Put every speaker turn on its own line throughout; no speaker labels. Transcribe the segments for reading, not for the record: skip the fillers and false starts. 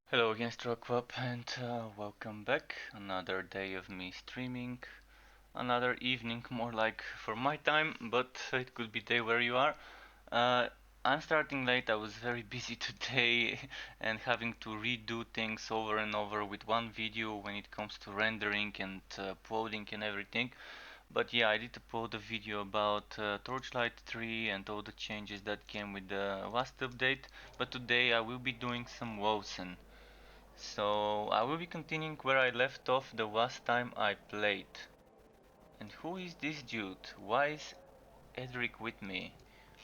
Hello again, Stroke and welcome back. Another day of me streaming. Another evening, more like for my time, but it could be day where you are. Uh, I'm starting late. I was very busy today and having to redo things over and over with one video when it comes to rendering and uploading and everything. But yeah, I did upload a video about Torchlight 3 and all the changes that came with the last update. But today I will be doing some Wolcen. So I will be continuing where I left off the last time I played. And who is this dude? Why is Edric with me?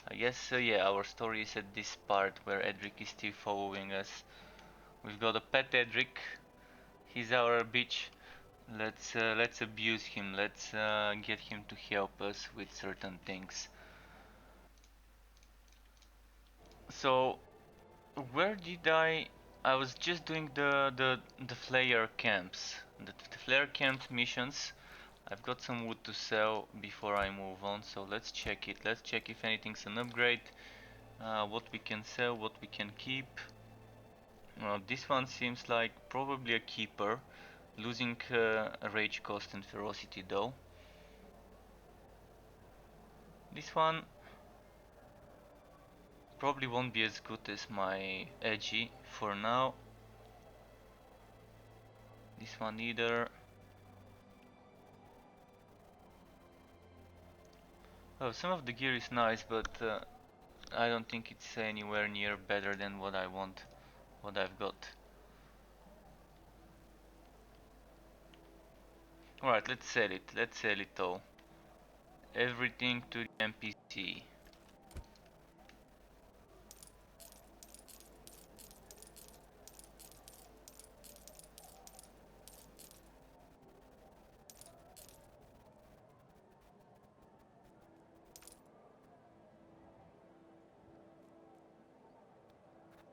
I guess yeah, our story is at this part where Edric is still following us. We've got a pet Edric. He's our bitch. Let's abuse him. Let's get him to help us with certain things. So where did I was just doing the flare camps. The flare camp missions. I've got some wood to sell before I move on, so let's check it. Let's check if anything's an upgrade, what we can sell, what we can keep. This one seems like probably a keeper, losing rage cost and ferocity though. This one probably won't be as good as my edgy for now. This one either. Oh, some of the gear is nice, but I don't think it's anywhere near better than what I want, what I've got. Alright, let's sell it. Let's sell it all. Everything to the NPC.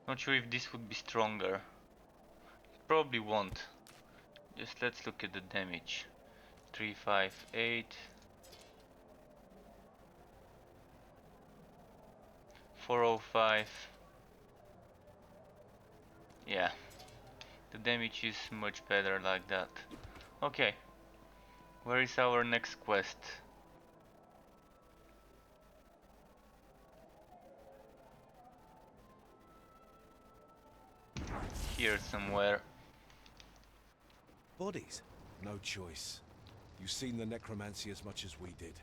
Not sure if this would be stronger. Probably won't. Just let's look at the damage. 358. 405. Yeah. The damage is much better like that. Okay. Where is our next quest? Here somewhere.
Bodies? No choice. You've seen the necromancy as much as we did.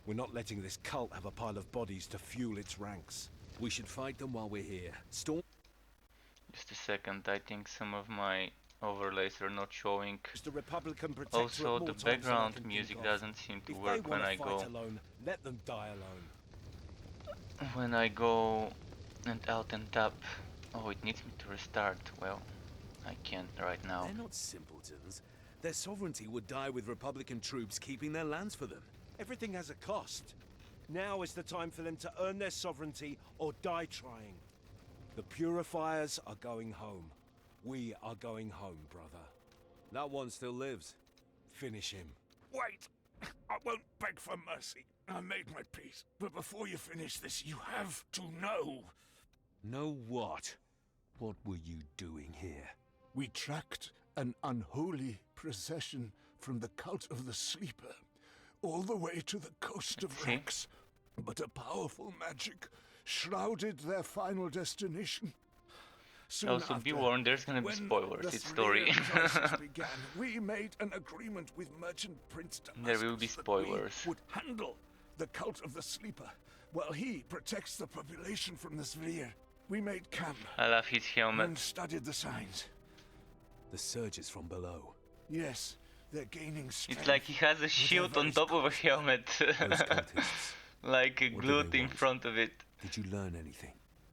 We're not letting this cult have a pile of bodies to fuel its ranks. We should fight them while we're here. Storm...
Just a second, I think some of my overlays are not showing.
The Republican protectorate
Also,
more
the
times than I
background
can
music
think of.
doesn't seem to
If they
work when
want
I
to fight
go.
alone, let them die alone.
When I go and out and tap. Oh, it needs me to restart. Well, I can't right now.
They're not simpletons. Their sovereignty would die with Republican troops keeping their lands for them. Everything has a cost. Now is the time for them to earn their sovereignty or die trying. The purifiers are going home. We are going home, brother. That one still lives. Finish him.
Wait! I won't beg for mercy. I made my peace. But before you finish this, you have to know.
Know what? What were you doing here?
We tracked an unholy procession from the cult of the Sleeper all the way to the coast of Rex. But a powerful magic shrouded their final destination. Soon
Also,
after,
be warned, there's gonna be
when
spoilers,
the
it's story.
crisis began, we made an agreement with Merchant Prince
There will be
Damascus that
spoilers.
we would handle the cult of the Sleeper, while he protects the population from the sphere. We made camp
I love his helmet.
and studied the signs.
The surges from below.
Yes, they're gaining strength.
It's like he has a shield on top of a helmet.
Those cultists.
Like
What do
glued
they
in
want?
front of it.
Did you learn anything?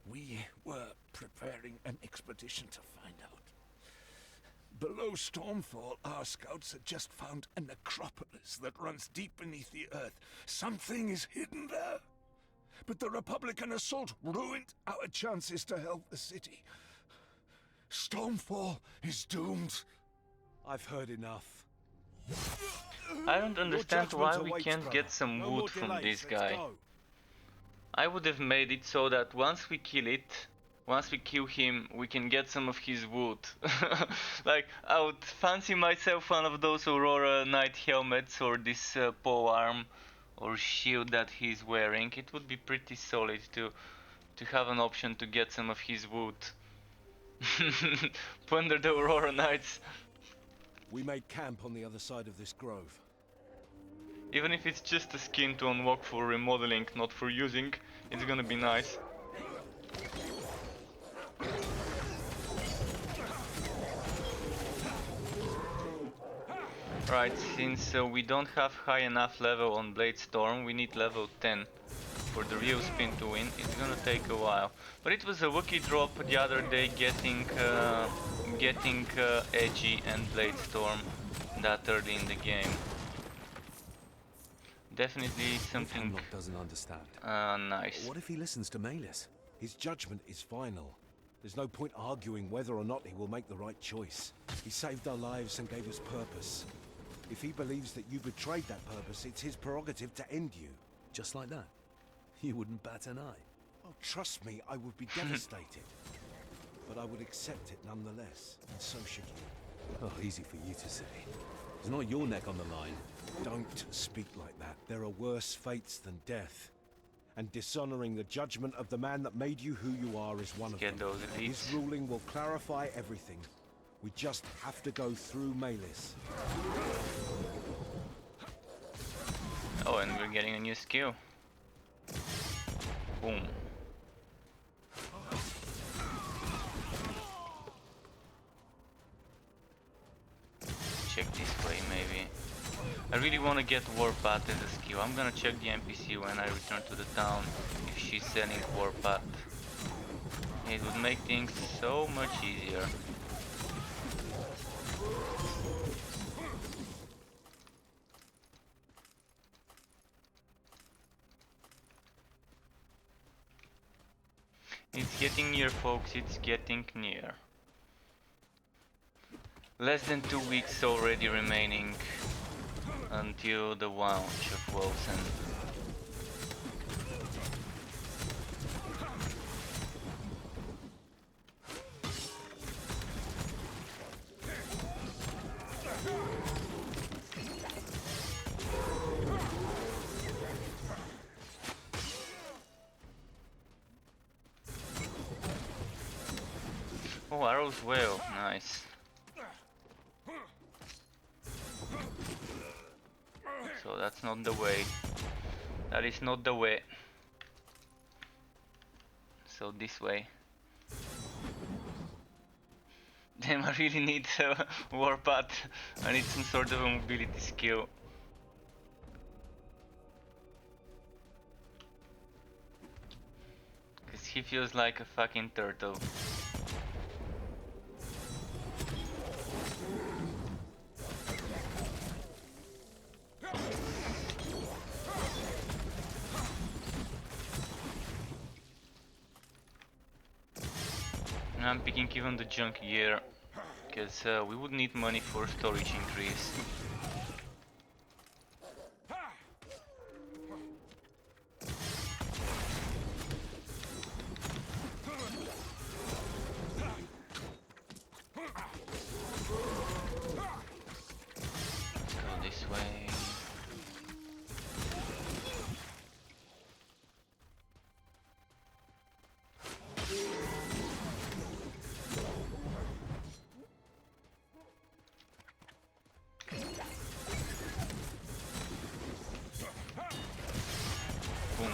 We were preparing an expedition to find out. Below Stormfall, our scouts had just found a necropolis that runs deep beneath the earth. Something is hidden there. But the Republican assault ruined our chances to help the city. Stormfall is doomed.
I've heard enough.
I don't understand
judgment
why we
awaits,
can't
brother.
get some
No more
wood from
delays.
this
Let's
guy.
go.
I would have made it so that once we kill it, once we kill him, we can get some of his wood. Like, I would fancy myself one of those Aurora Knight helmets or this pole arm or shield that he's wearing. It would be pretty solid to have an option to get some of his wood. Plunder the Aurora Knights.
We made camp on the other side of this grove.
Even if it's just a skin to unlock for remodeling, not for using, it's gonna be nice. Right, since we don't have high enough level on Blade Storm, we need level 10 for the real spin to win. It's gonna take a while. But it was a lucky drop the other day getting Edgy and Blade Storm that early in the game. Definitely something
Hemlock doesn't understand.
Nice.
What if he listens to Malus? His judgment is final. There's no point arguing whether or not he will make the right choice. He saved our lives and gave us purpose. If he believes that you betrayed that purpose, it's his prerogative to end you.
Just like that? You wouldn't bat an eye?
Oh, trust me, I would be devastated. But I would accept it nonetheless, and so should you.
Oh, easy for you to say. It's not your neck on the line.
Don't speak like that. There are worse fates than death. And dishonoring the judgment of the man that made you who you are is one of
Get
them.
those elites.
His ruling will clarify everything. We just have to go through Malus.
Oh, and we're getting a new skill. Boom. Check this way, maybe. I really want to get Warpath as a skill. I'm gonna check the NPC when I return to the town if she's selling Warpath. It would make things so much easier. It's getting near, folks, it's getting near. Less than 2 weeks already remaining until the launch of Wolcen. Oh, arrows well, nice. So that's not the way. That is not the way. So this way. Damn, I really need a Warpath. I need some sort of a mobility skill. Cause he feels like a fucking turtle. I'm picking even the junk gear, because we would need money for storage increase. Let's go this way. Boom.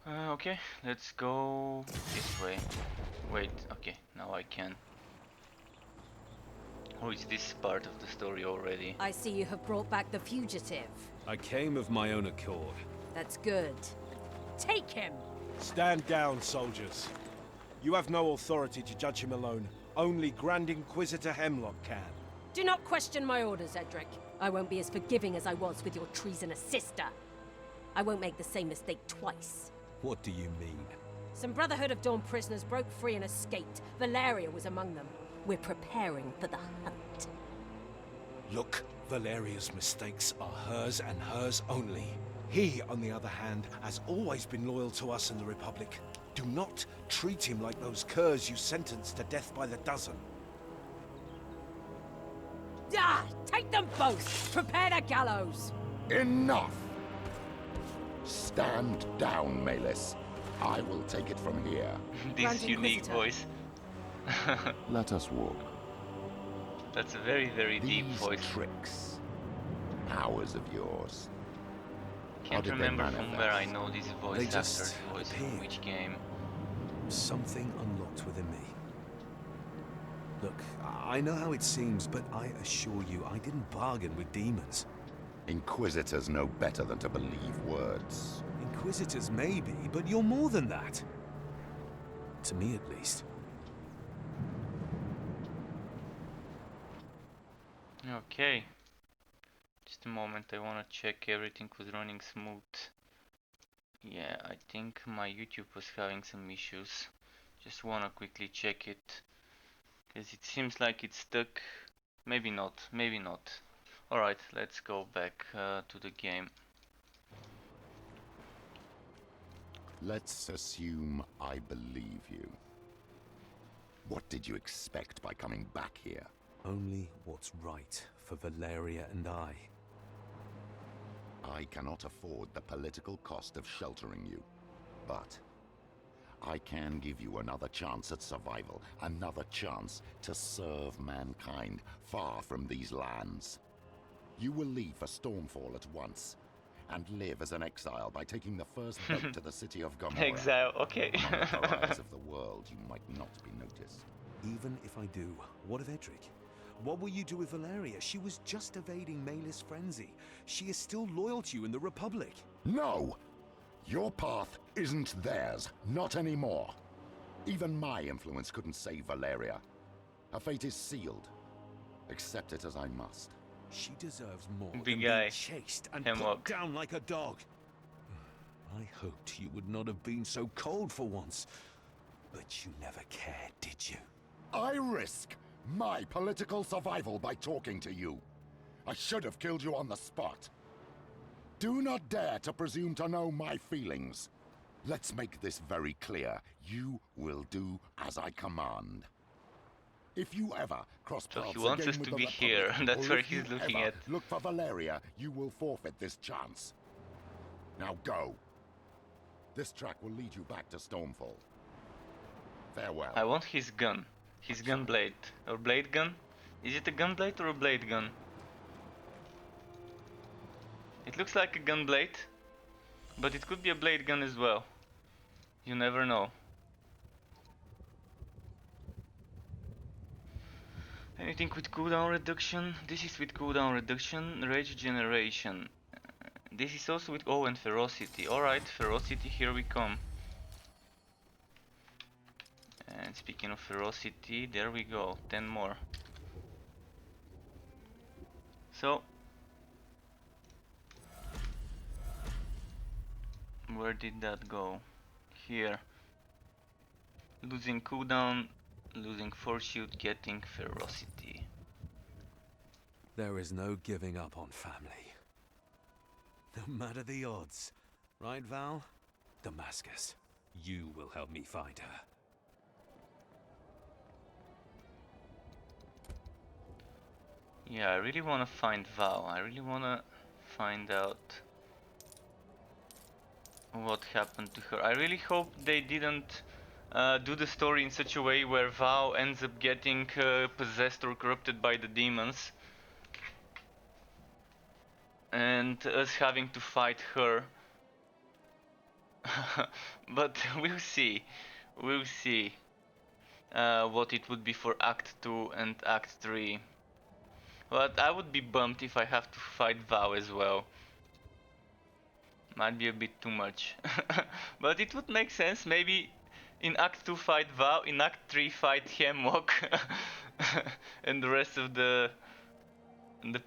Okay, let's go this way. Wait, okay, now I can. Oh, is this part of the story already?
I see you have brought back the fugitive.
I came of my own accord.
That's good. Take him!
Stand down, soldiers. You have no authority to judge him alone. Only Grand Inquisitor Hemlock can.
Do not question my orders, Edric. I won't be as forgiving as I was with your treasonous sister. I won't make the same mistake twice.
What do you mean?
Some Brotherhood of Dawn prisoners broke free and escaped. Valeria was among them. We're preparing for the hunt.
Look, Valeria's mistakes are hers and hers only. He, on the other hand, has always been loyal to us and the Republic. Do not treat him like those curs you sentenced to death by the dozen.
Ah! Take them both! Prepare the gallows!
Enough! Stand down, Malus. I will take it from here.
This
Grand
unique
Inquisitor.
voice.
Let us walk.
That's a very, very deep
These
voice.
tricks, powers of yours. How
Can't
did they
remember from where I
manifest?
know this voice,
They
actor
just
voice, from
appear.
which game.
Something unlocked within me. Look, I know how it seems, but I assure you, I didn't bargain with demons.
Inquisitors know better than to believe words.
Inquisitors maybe, but you're more than that. To me at least.
Okay. Just a moment, I wanna check everything was running smooth. Yeah, I think my YouTube was having some issues. Just wanna quickly check it. Because it seems like it's stuck. Maybe not, maybe not. Alright, let's go back to the game.
Let's assume I believe you. What did you expect by coming back here?
Only what's right for Valeria and I.
I cannot afford the political cost of sheltering you, but I can give you another chance at survival, another chance to serve mankind far from these lands. You will leave for Stormfall at once, and live as an exile by taking the first boat to the city of Gomorrah.
Exile, okay.
Among the pariahs of the world, you might not be noticed.
Even if I do, what of Edric? What will you do with Valeria? She was just evading Malus' frenzy. She is still loyal to you in the Republic.
No! Your path isn't theirs, not anymore. Even my influence couldn't save Valeria. Her fate is sealed. Accept it as I must.
She deserves more
Big
than
guy.
being chased and
Hemlock.
put down like a dog. I hoped you would not have been so cold for once. But you never cared, did you?
I risk my political survival by talking to you. I should have killed you on the spot. Do not dare to presume to know my feelings. Let's make this very clear. You will do as I command. If you ever cross
So
paths
he wants
again
us
with
to
the
be
Republic,
here. That's
or
where
if
he's
you
looking
ever
at.
look for Valeria, you will forfeit this chance. Now go. This track will lead you back to Stormfall. Farewell.
I want his gun. His gun blade. Or blade gun? Is it a gun blade or a blade gun? It looks like a gun blade, but it could be a blade gun as well. You never know. Anything with cooldown reduction? This is with cooldown reduction. Rage generation. This is also with... Oh, and ferocity. Alright, ferocity, here we come. And speaking of ferocity, there we go. 10 more. So... where did that go? Here. Losing cooldown, losing force shoot, getting ferocity.
There is no giving up on family. No matter the odds. Right, Val? Damascus, you will help me find her.
Yeah, I really wanna find Val. I really wanna find out what happened to her. I really hope they didn't do the story in such a way where Val ends up getting possessed or corrupted by the demons. And us having to fight her. But we'll see. We'll see what it would be for Act 2 and Act 3. But I would be bummed if I have to fight Val as well. Might be a bit too much. But it would make sense. Maybe in Act 2 fight Val, in Act 3 fight Hemlock. And the rest of the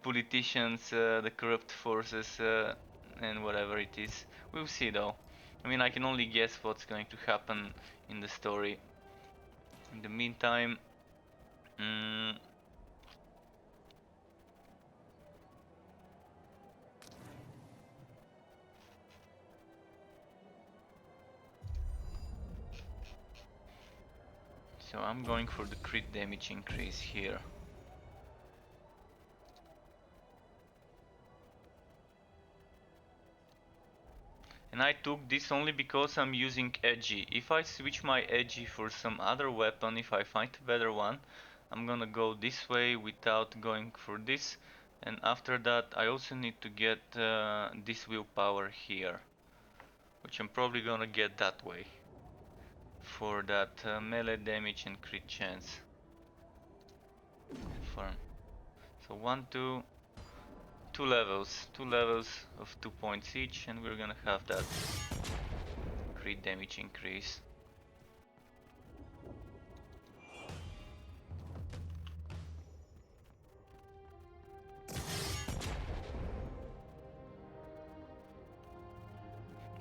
politicians, the corrupt forces, and whatever it is. We'll see though. I mean, I can only guess what's going to happen in the story. In the meantime, So I'm going for the crit damage increase here. And I took this only because I'm using edgy. If I switch my edgy for some other weapon, if I find a better one, I'm gonna go this way without going for this. And after that I also need to get this willpower here, which I'm probably gonna get that way for that melee damage and crit chance. Confirm. So 1, 2, two levels of 2 points each, and we're gonna have that crit damage increase.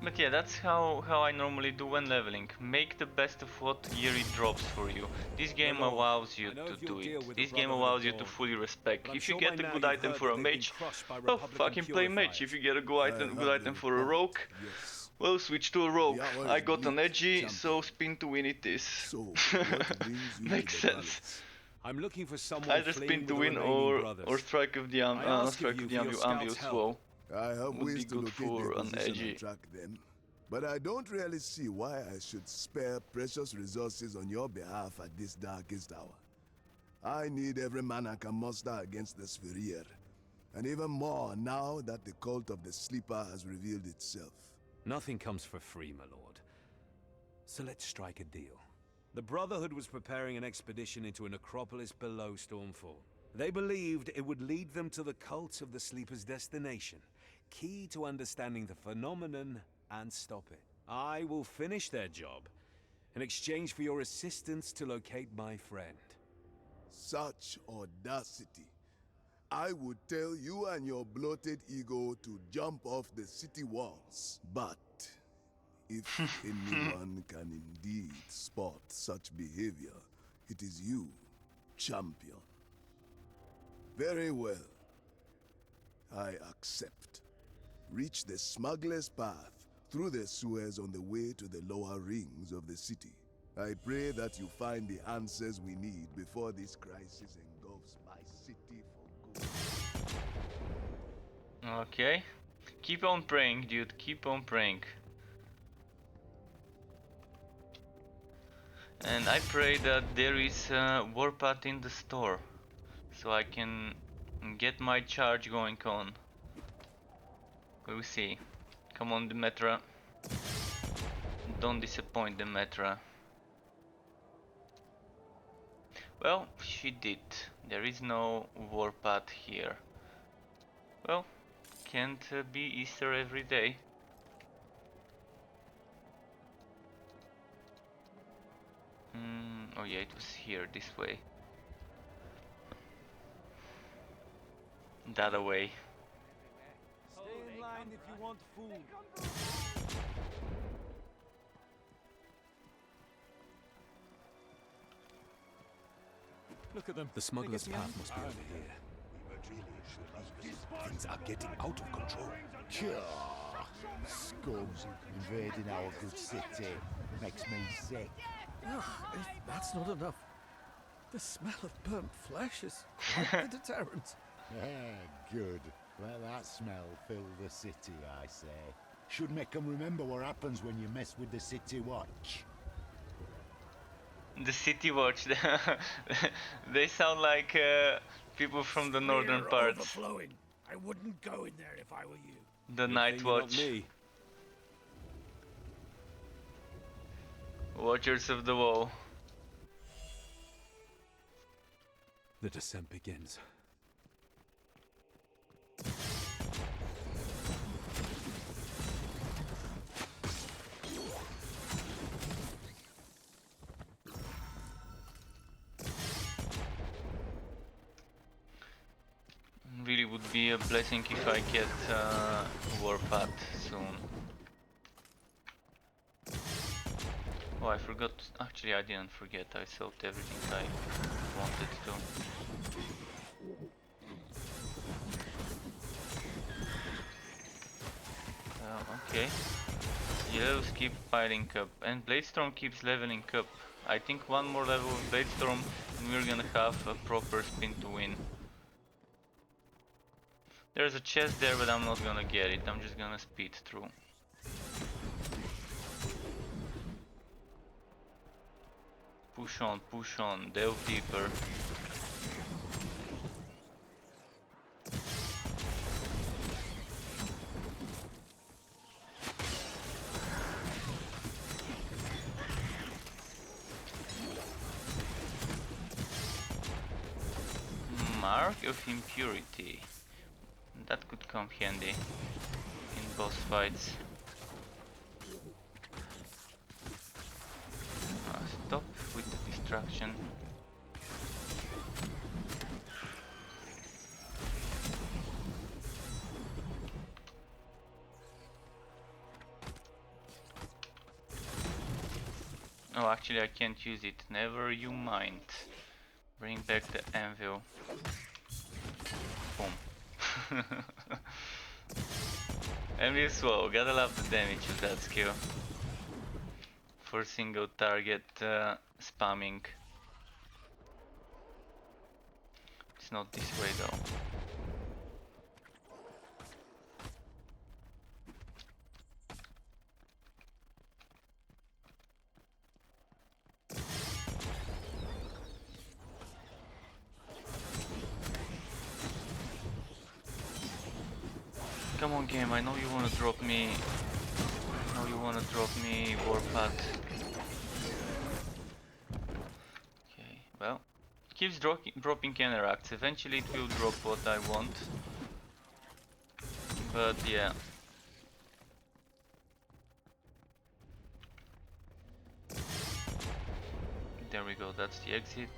But yeah, that's how I normally do when leveling. Make the best of what gear it drops for you. This game
Lord,
allows you
I know
to
if you'll
do
deal
it.
with the
This game
Brotherhood of
allows you to
Dawn,
fully respect.
but I'm
If you
sure
get
by
a
now
good
you've
item
heard
for
that
a
they've been
mage,
crushed by
well,
Republican
fucking play mage.
purifiers.
If you get a
I
good
heard
item
the
for a
report,
rogue,
yes.
well, switch to a rogue.
The hour
I
is
got an
late,
edgy,
champion.
so spin to win it is.
So, what brings you
Makes
to the
sense.
palace?
I'm looking for someone
Either
fleeing
spin
with
to
the
win
remaining
or
brothers.
strike of the
I ask of
strike
you
of
for
the
your scouts'
ambius
help.
wall.
I have
Would
ways
be
to
good
locate
for
their
an
position
edgy.
and track them, but I don't really see why I should spare precious resources on your behalf at this darkest hour. I need every man I can muster against the Spherir, and even more now that the cult of the Sleeper has revealed itself.
Nothing comes for free, my lord. So let's strike a deal. The Brotherhood was preparing an expedition into a necropolis below Stormfall. They believed it would lead them to the cult of the Sleeper's destination, key to understanding the phenomenon and stop it. I will finish their job in exchange for your assistance to locate my friend.
Such audacity. I would tell you and your bloated ego to jump off the city walls. But if anyone can indeed spot such behavior, it is you, champion. Very well. I accept. Reach the smuggler's path through the sewers on the way to the lower rings of the city. I pray that you find the answers we need before this crisis engulfs my city for good.
Okay. Keep on praying, dude. Keep on praying. And I pray that there is a warpath in the store, so I can get my charge going on. We'll see. Come on, Demetra. Don't disappoint, Demetra. Well, she did. There is no warpath here. Well, can't be Easter every day. Oh yeah, it was here, this way. That away.
Stay in line if you want food. Look at them. The smuggler's path must be over here.
Things are getting out of control.
Scums invading our good city makes me sick.
If that's not enough, the smell of burnt flesh is quite the deterrent.
Good. Let that smell fill the city, I say. Should make them remember what happens when you mess with the city watch.
The city watch. They sound like people from the northern
We're
parts.
overflowing. I wouldn't go in there if I were you.
The night
You're not
watch.
me.
Watchers of the wall.
The descent begins.
Really would be a blessing if I get warpath soon. Oh, I forgot. Actually, I didn't forget. I solved everything I wanted to. Okay. Yellows keep piling up, and Bladestorm keeps leveling up. I think one more level of Bladestorm and we're gonna have a proper spin to win. There's a chest there, but I'm not gonna get it. I'm just gonna speed through. Push on, delve deeper. Mark of Impurity. That could come handy in boss fights. Stop with the distraction. Oh, actually I can't use it. Never you mind. Bring back the anvil. Boom. And real slow. Gotta love the damage of that skill. For single target spamming. It's not this way though. Come on game, I know you wanna drop me. I know you wanna drop me Warpath. Okay, well. It keeps dropping counteracts. Eventually it will drop what I want. But yeah. There we go, that's the exit.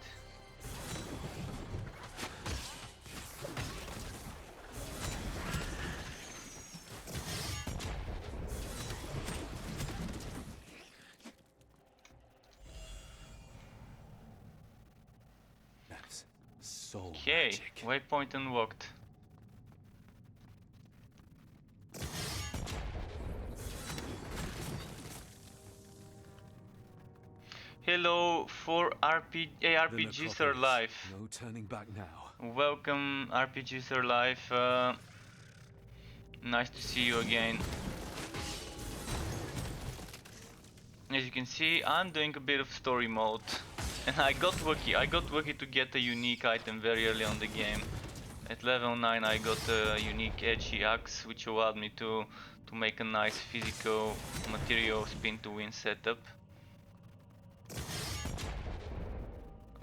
Okay, waypoint unlocked. Hello for RPGs are live.
No turning back now.
Welcome RPGs are live. Nice to see you again. As you can see, I'm doing a bit of story mode. And I got lucky to get a unique item very early on the game. At level 9 I got a unique edgy axe, which allowed me to make a nice physical material spin to win setup.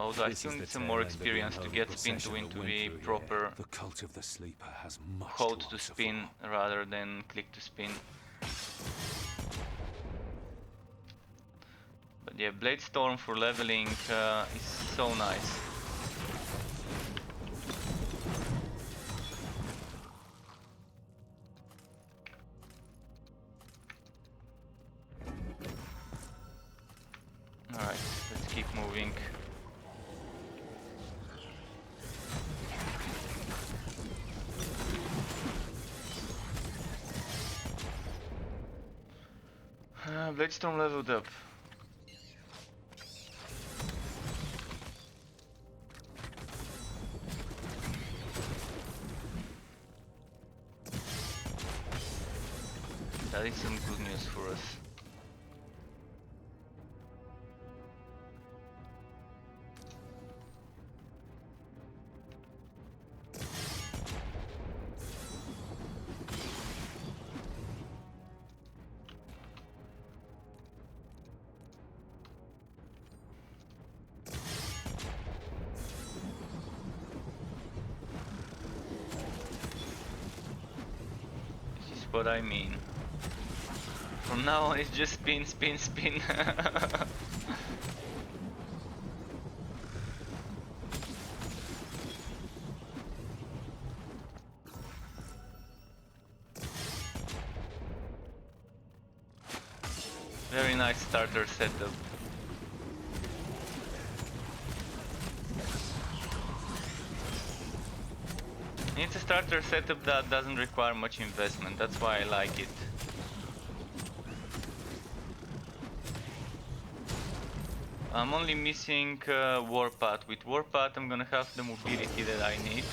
Although I still need some more experience to get spin to win to be proper
the cult of the sleeper has much
hold to spin rather than click to spin. But yeah, Bladestorm for leveling is so nice. Alright, let's keep moving. Bladestorm leveled up. That is some good news for us. This is what I mean. From now on it's just spin, spin, spin. Very nice starter setup. It's a starter setup that doesn't require much investment, that's why I like it. I'm only missing Warpath. With Warpath I'm gonna have the mobility that I need.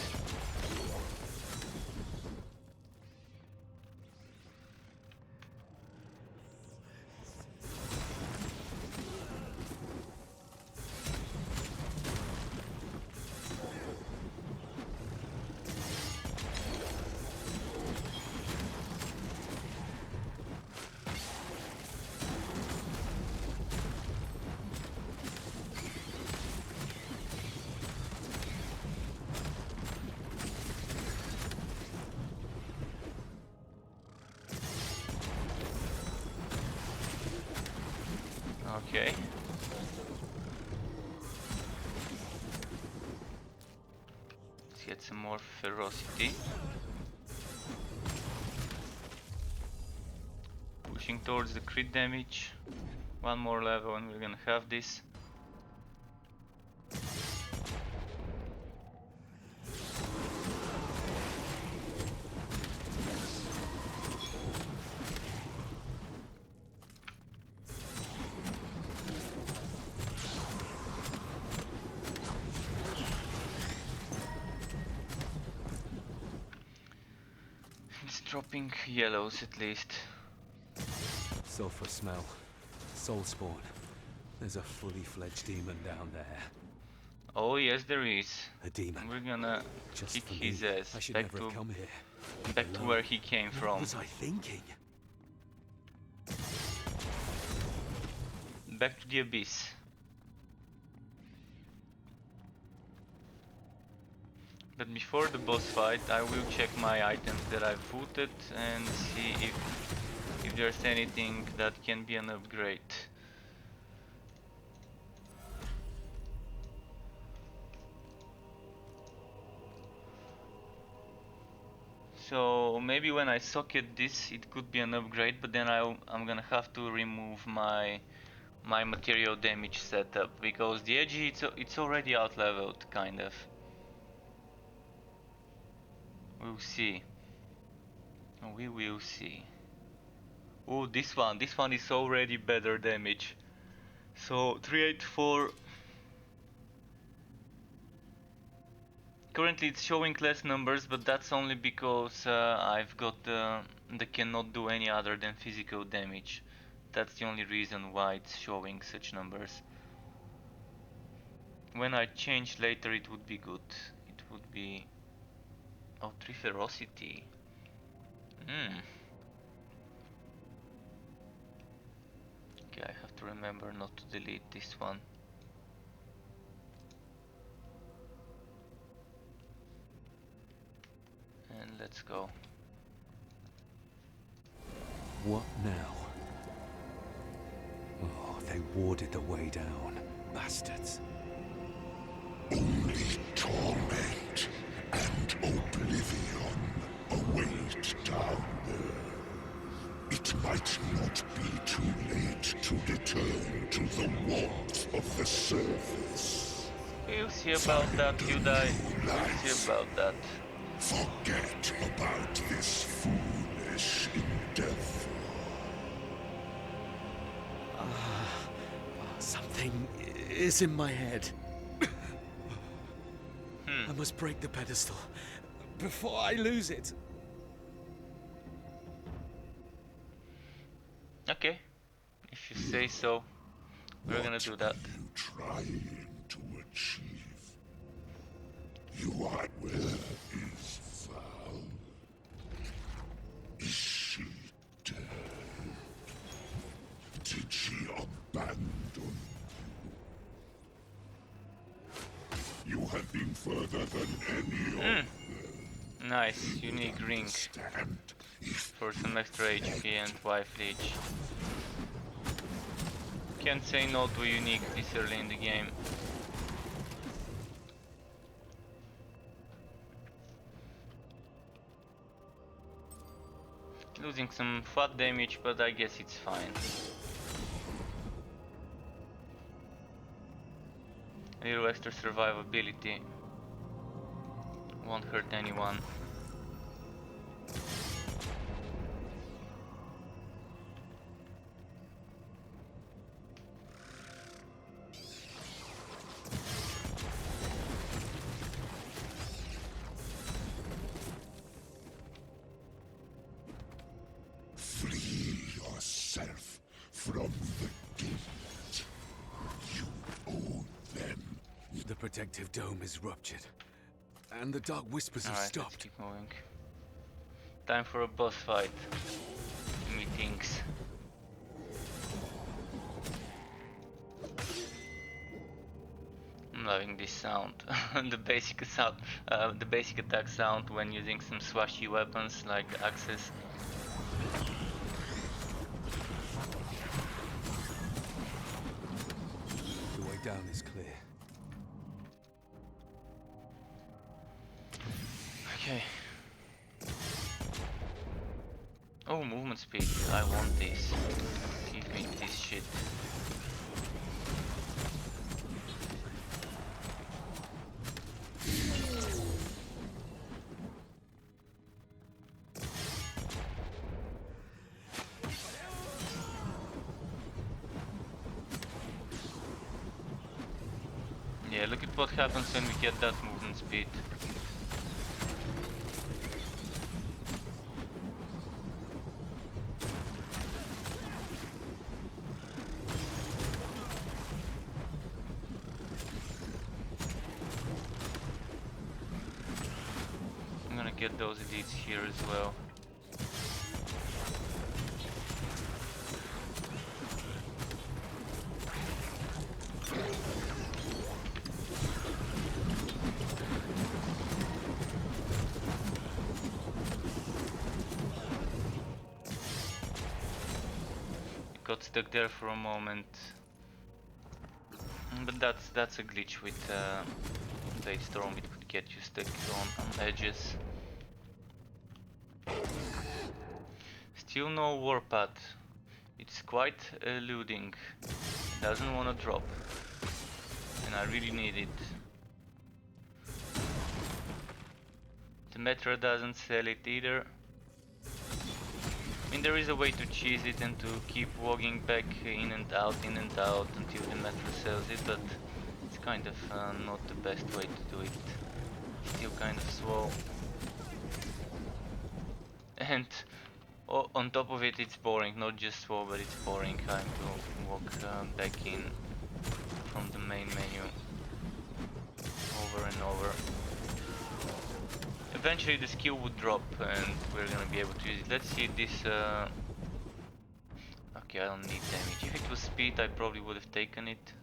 Okay. Let's get some more ferocity. Pushing towards the crit damage. One more level and we're gonna have this. It's dropping yellows at least.
Sulfur smell. Soul spawn. There's a fully fledged demon down there.
Oh yes, there is.
A demon.
We're gonna
Just
kick
for
his
me.
ass
I should
back
never
to
have come here.
back to
Alone.
where he came
What
from.
was I thinking?
Back to the abyss. But before the boss fight, I will check my items that I've looted and see if there's anything that can be an upgrade. So maybe when I socket this, it could be an upgrade, but then I'm gonna have to remove my material damage setup because the edgy it's already out leveled kind of. We'll see. We will see. Oh, this one is already better damage. So 384. Currently it's showing less numbers, but that's only because I've got the cannot do any other than physical damage. That's the only reason why it's showing such numbers. When I change later it would be good. It would be... Oh, 3 ferocity. Okay, I have to remember not to delete this one. And let's go.
What now? Oh, they warded the way down. Bastards.
Only torment and oblivion await down there. It might not be too late to return to the warmth of the surface.
We'll see about that, Hyundai. We'll see about that.
Forget about this foolish endeavor.
Something is in my head. I must break the pedestal before I lose it.
Okay, if you say so, we're gonna do that.
What are you trying to achieve? You are... Where is Val? Is she dead? Did she abandon you? You have been further than any of them.
Nice, unique ring
Stand if
for some extra HP and wife leech. Can't say no to unique this early in the game. Losing some fat damage, but I guess it's fine. A little extra survivability won't hurt anyone.
protective dome is ruptured. And the dark whispers have
Alright, let's
stopped.
keep moving. Time for a boss fight. Meetings. I'm loving this sound. The basic sound, the basic attack sound when using some swashy weapons like axes.
The way down is clear.
Okay. Oh, movement speed. I want this. Give me this shit. Yeah, look at what happens when we get that movement speed. I'm gonna get those elites here as well. Got stuck there for a moment, but that's a glitch with Blade Storm. It could get you stuck on edges. Still no warpath. It's quite eluding. It doesn't want to drop, and I really need it. The Metro doesn't sell it either. I mean, there is a way to cheese it and to keep walking back in and out until the Metro sells it, but it's kind of not the best way to do it. Still kind of slow. And on top of it, it's boring. Not just slow, but it's boring having to walk back in from the main menu over and over. Eventually the skill would drop and we're gonna be able to use it. Let's see this. Okay, I don't need damage. If it was speed, I probably would have taken it.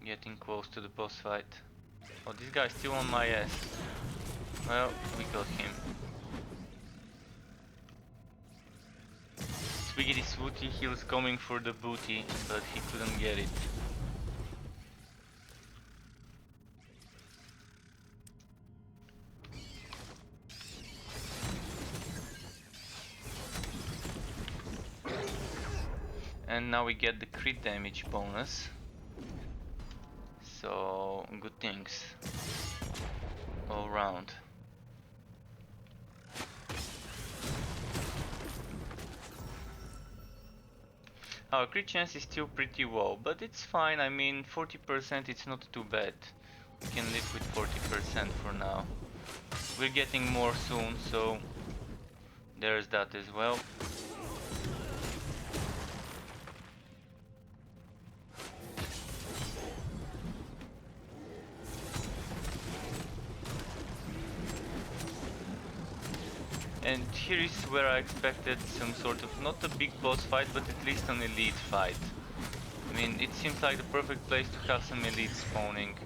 Getting close to the boss fight. Oh, this guy's still on my ass. Well, we got him. Swiggity Swooty, he was coming for the booty, but he couldn't get it. And now we get the crit damage bonus. So, good things all round. Our crit chance is still pretty low, but it's fine. I mean, 40%, it's not too bad. We can live with 40% for now. We're getting more soon, so there's that as well. And here is where I expected some sort of, not a big boss fight, but at least an elite fight. I mean, it seems like the perfect place to have some elites spawning.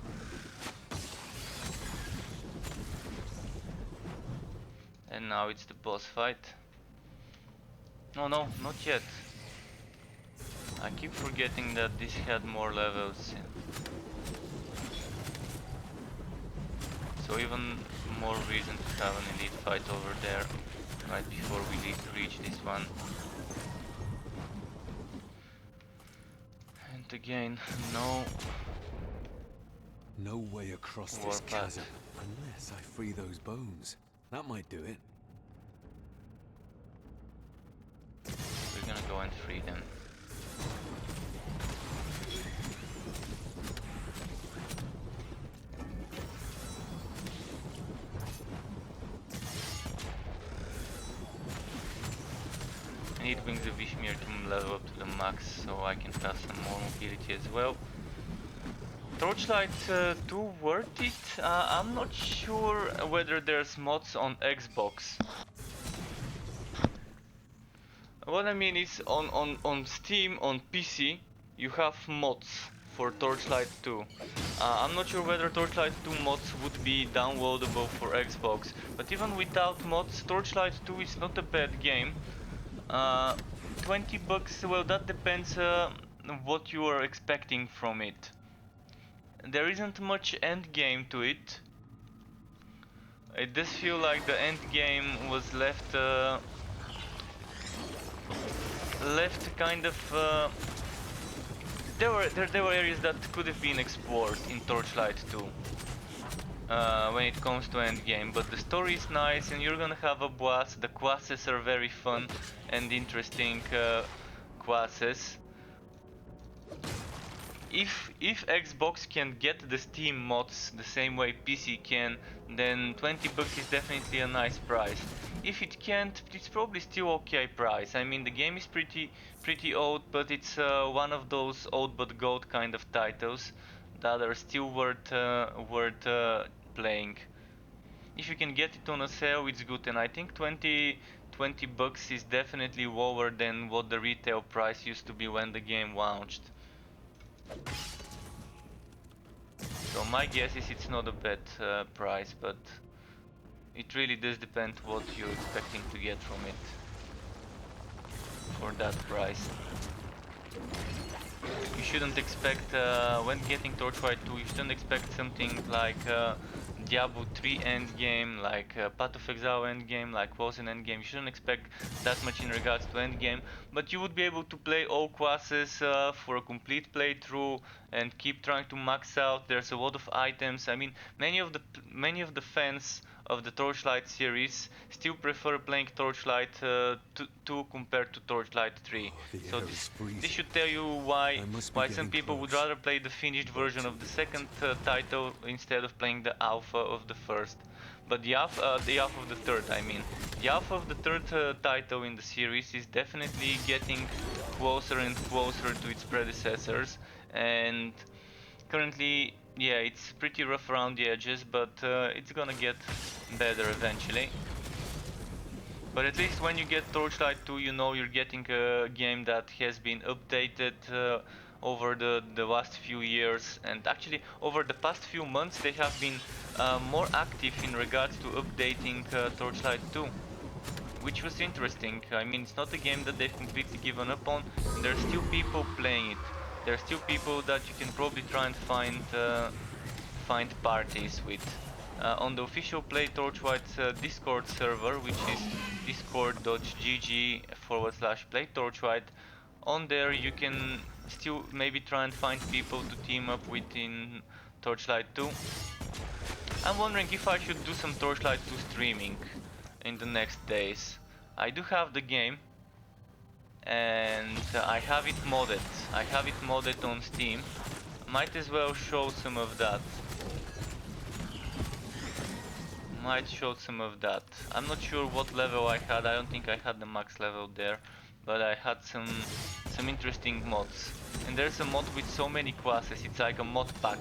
And now it's the boss fight. No, not yet. I keep forgetting that this had more levels. So even more reason to have an elite fight over there, right before we reach this one. And again,
No way across this
warpath.
chasm. Unless I free those bones. That might do it.
We're gonna go and free them. bring the Vishmir to level up to the max, so I can have some more mobility as well. Torchlight 2 worth it? I'm not sure whether there's mods on Xbox. What I mean is on Steam, on PC, you have mods for Torchlight 2. I'm not sure whether Torchlight 2 mods would be downloadable for Xbox, but even without mods, Torchlight 2 is not a bad game. 20 bucks, well, that depends what you are expecting from it. There isn't much end game to it. It does feel like the end game was left kind of there were areas that could have been explored in Torchlight 2 when it comes to end game, but the story is nice and you're gonna have a blast. The classes are very fun and interesting classes. If Xbox can get the Steam mods the same way PC can, then 20 bucks is definitely a nice price. If it can't, it's probably still okay price. I mean, the game is pretty old, but it's one of those old but gold kind of titles that are still worth playing. If you can get it on a sale, it's good, and I think 20 bucks is definitely lower than what the retail price used to be when the game launched. So my guess is it's not a bad price, but it really does depend what you're expecting to get from it for that price. You shouldn't expect, when getting Torchlight 2, you shouldn't expect something like Diablo 3 endgame, like Path of Exile endgame, like Wolcen endgame. You shouldn't expect that much in regards to endgame, but you would be able to play all classes for a complete playthrough and keep trying to max out. There's a lot of items. I mean, many of the fans of the Torchlight series still prefer playing Torchlight 2 compared to Torchlight 3. So this should tell you why some people would rather play the finished version of the second title instead of playing the alpha of the first. But the alpha of the third, I mean. The alpha of the third title in the series is definitely getting closer and closer to its predecessors, and currently, yeah, it's pretty rough around the edges, but it's gonna get better eventually. But at least when you get Torchlight 2, you know you're getting a game that has been updated over the last few years, and actually over the past few months they have been more active in regards to updating Torchlight 2, which was interesting. I mean, it's not a game that they've completely given up on, and there's still people playing it. There's still people that you can probably try and find parties with. On the official Play Torchlight Discord server, which is discord.gg/playtorchlight, on there you can still maybe try and find people to team up with in Torchlight 2. I'm wondering if I should do some Torchlight 2 streaming in the next days. I do have the game, and I have it modded. I have it modded on Steam. Might as well show some of that. I'm not sure what level I had. I don't think I had the max level there, but I had some interesting mods. And there's a mod with so many classes. It's like a mod pack.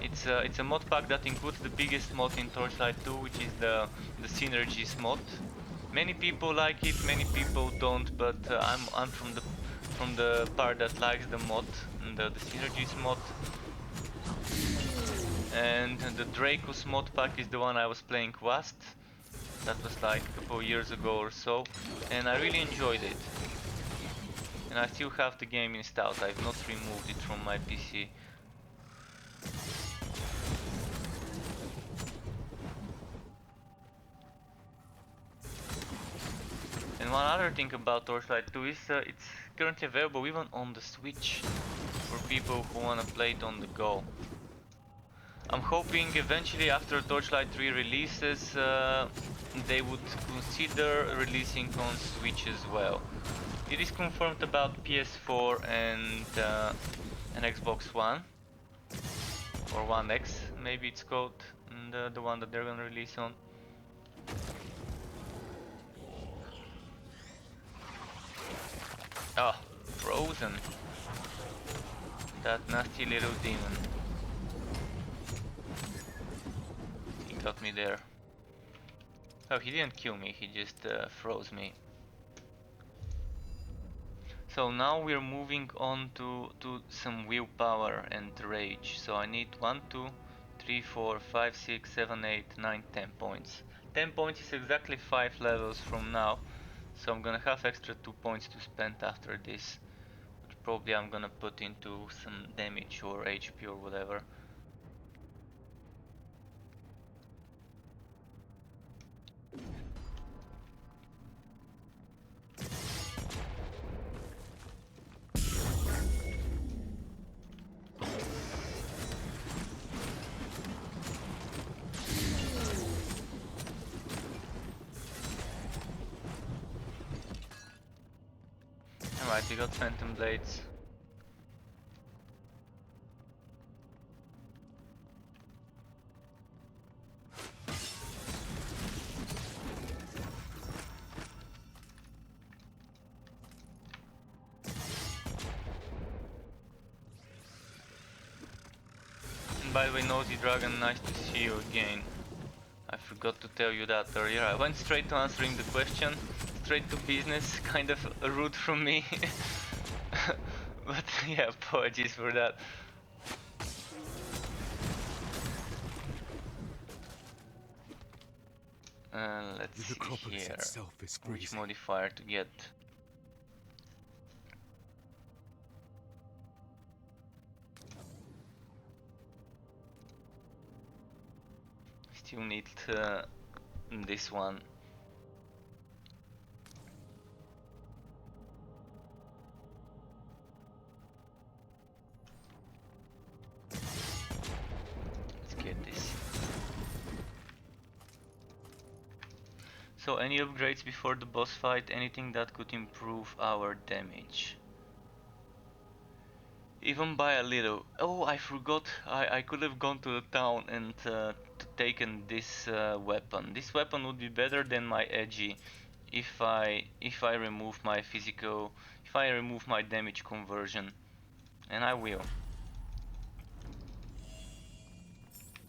It's a mod pack that includes the biggest mod in Torchlight 2, which is the Synergies mod. Many people like it, many people don't, but I'm from the part that likes the mod, the Synergies mod. And the Dracos mod pack is the one I was playing last. That was like a couple of years ago or so, and I really enjoyed it. And I still have the game installed. I've not removed it from my PC. And one other thing about Torchlight 2 is it's currently available even on the Switch for people who wanna play it on the go. I'm hoping eventually after Torchlight 3 releases they would consider releasing on Switch as well. It is confirmed about PS4 and an Xbox One, or One X maybe it's called, the one that they're gonna release on. Ah, frozen. That nasty little demon. He got me there. Oh, he didn't kill me, he just froze me. So now we're moving on to some willpower and rage. So I need 1, 2, 3, 4, 5, 6, 7, 8, 9, 10 points. 10 points is exactly 5 levels from now. So I'm gonna have extra 2 points to spend after this. Which probably I'm gonna put into some damage or HP or whatever. Alright, we got Phantom Blades. And by the way, Nosy Dragon, nice to see you again. I forgot to tell you that earlier. I went straight to answering the question, straight to business, kind of rude from me. But yeah, apologies for that. Let's
The
see
necropolis
here,
itself is
which
freezing.
modifier to get. Still need this one. Let's get this. So any upgrades before the boss fight, anything that could improve our damage. Even by a little. Oh, I forgot. I could have gone to the town and taken this weapon. This weapon would be better than my edgy if I remove my physical, if I remove my damage conversion, and I will.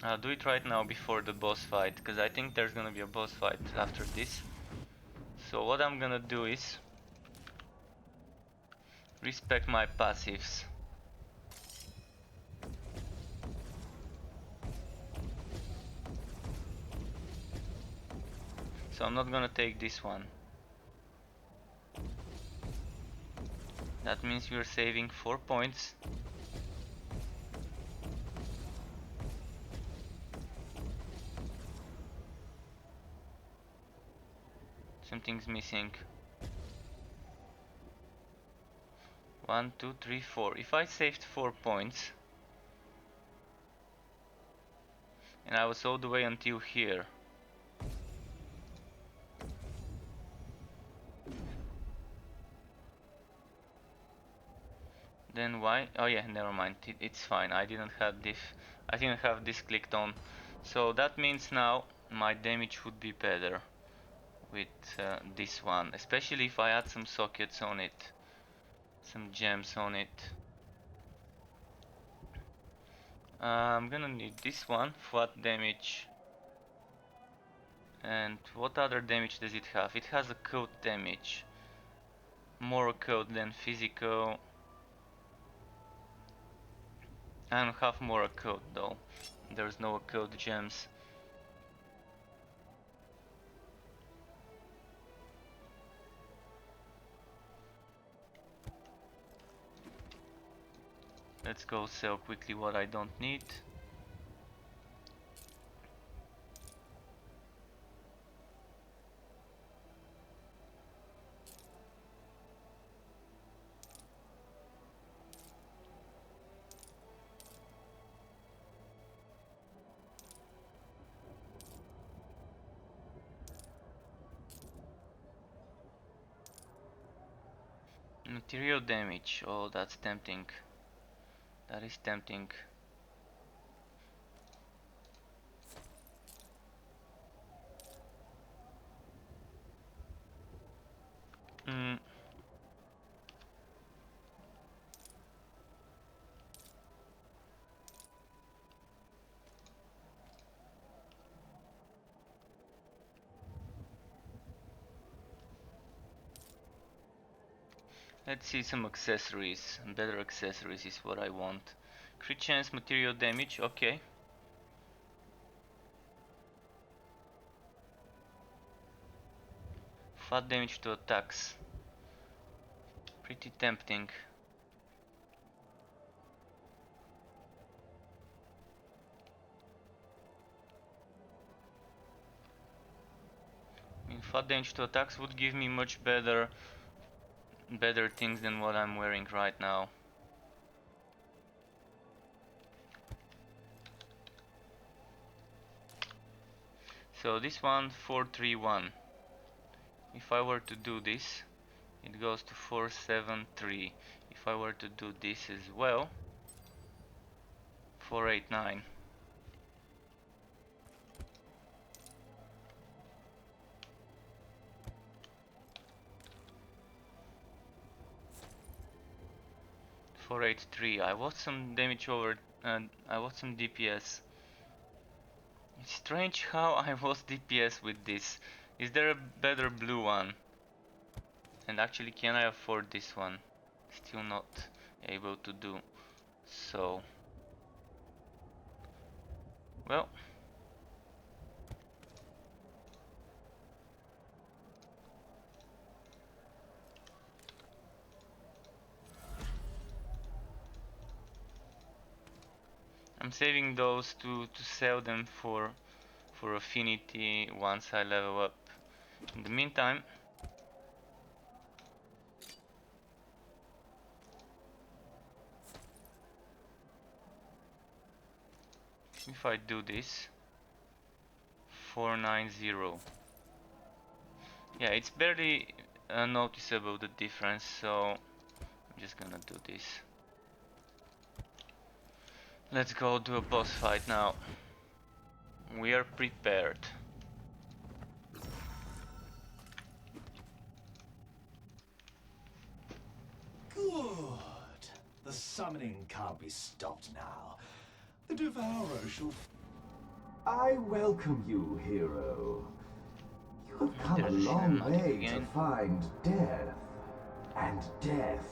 I'll do it right now before the boss fight, because I think there's gonna be a boss fight after this. So what I'm gonna do is respect my passives. So I'm not gonna take this one. That means we're saving 4 points. Something's missing. 1, 2, 3, 4. If I saved 4 points and I was all the way until here, then why? Oh yeah, never mind. It's fine. I didn't have this clicked on. So that means now my damage would be better with this one, especially if I add some sockets on it, some gems on it. I'm gonna need this one, flat damage. And what other damage does it have? It has a code damage. More code than physical. I don't have more code though. There's no code gems. Let's go sell quickly what I don't need. Material damage. Oh, that's tempting. That is tempting. Mm. Let's see some accessories. Better accessories is what I want. Crit chance, material damage, okay. Flat damage to attacks. Pretty tempting. I mean, flat damage to attacks would give me much better things than what I'm wearing right now. So this one 431. If I were to do this, it goes to 473. If I were to do this as well, 489. .483. I want some damage over, I want some DPS. It's strange how I was DPS with this. Is there a better blue one? And actually, can I afford this one? Still not able to do so. Well, I'm saving those to sell them for affinity once I level up. In the meantime, if I do this, 490. Yeah, it's barely noticeable, the difference, so I'm just gonna do this. Let's go do a boss fight now. We are prepared.
Good. The summoning can't be stopped now. The Devourer shall... I welcome you, hero. You have come a
There's a
long
cinematic
way
again.
to find death. And death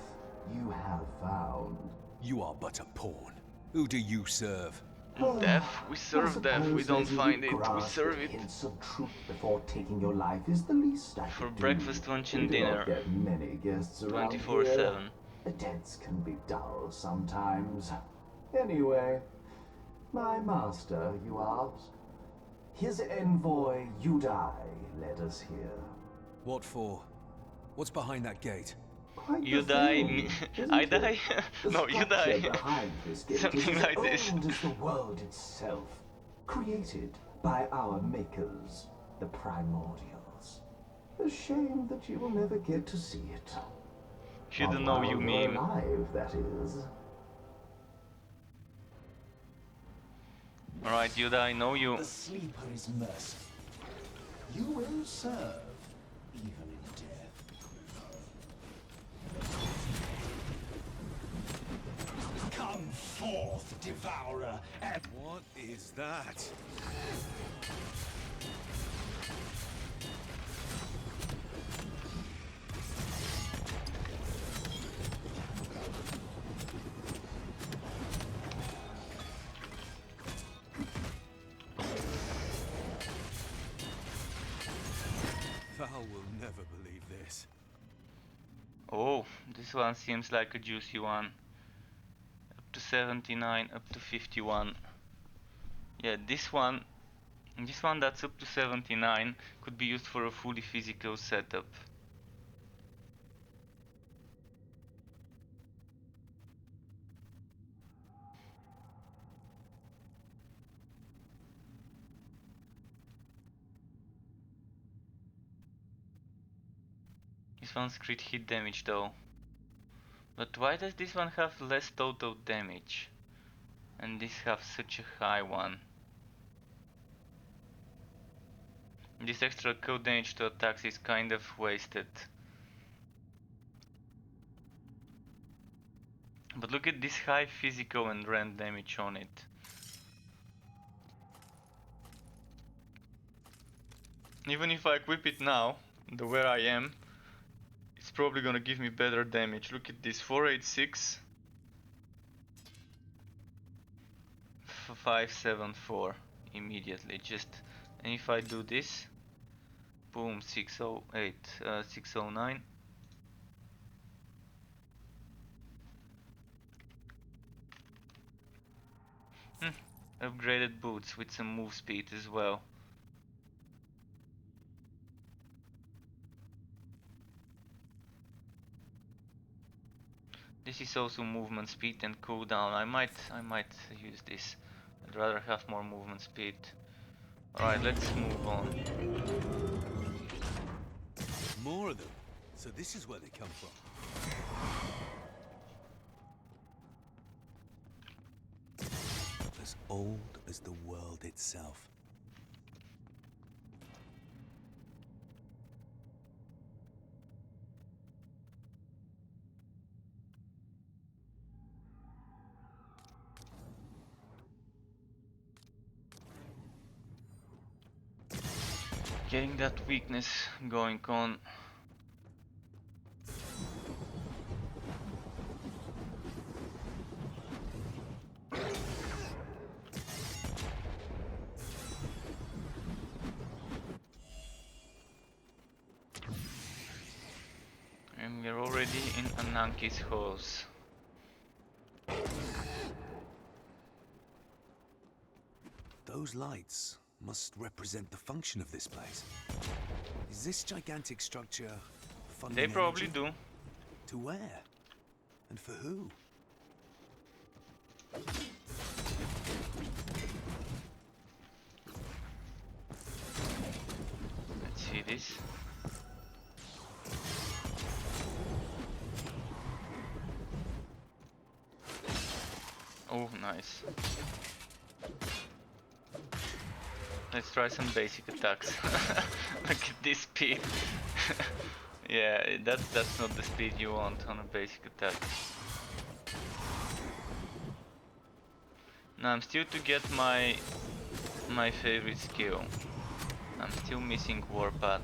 you have found.
You are but a pawn. Who do you serve?
Death? We serve death, we don't find it, we serve it.
Hints of truth before taking your life is the least I
For
could
breakfast,
do.
lunch
We
and
do not
dinner.
get many guests around here.
24/7.
The debts can be dull sometimes. Anyway, my master, you ask? His envoy, Udai, led us here.
What for? What's behind that gate?
Quite
You
the
die,
thing, isn't
I
it?
die?
The
No, you
structure
die.
behind this gate
Something
is
like
as
this.
old as the world itself, created by our makers, the primordials. A shame that you will never get to see it.
Shouldn't
Not
know you
while you're
meme.
alive, that is.
Alright, you die, know you.
The sleeper is merciful. You will serve, even in death. Come forth, Devourer, and...
What is that? Val will never believe this.
Oh, this one seems like a juicy one. Up to 79, up to 51. Yeah, this one that's up to 79 could be used for a fully physical setup. This one's crit hit damage though. But why does this one have less total damage? And this have such a high one? This extra code damage to attacks is kind of wasted. But look at this high physical and rend damage on it. Even if I equip it now, the where I am, it's probably gonna give me better damage. Look at this, 486, 574 immediately. And if I do this, boom, 608, 609. Upgraded boots with some move speed as well. This is also movement speed and cooldown. I might use this. I'd rather have more movement speed. Alright, let's move on.
More of them. So this is where they come from. As old as the world itself.
Getting that weakness going on. And we're already in Ananki's house.
Those lights must represent the function of this place. Is this gigantic structure funding
They probably
energy?
do.
To where? And for who?
Let's see this. Oh, nice. Let's try some basic attacks. Look at this speed. Yeah, that's not the speed you want on a basic attack. Now I'm still to get my favorite skill. I'm still missing Warpath.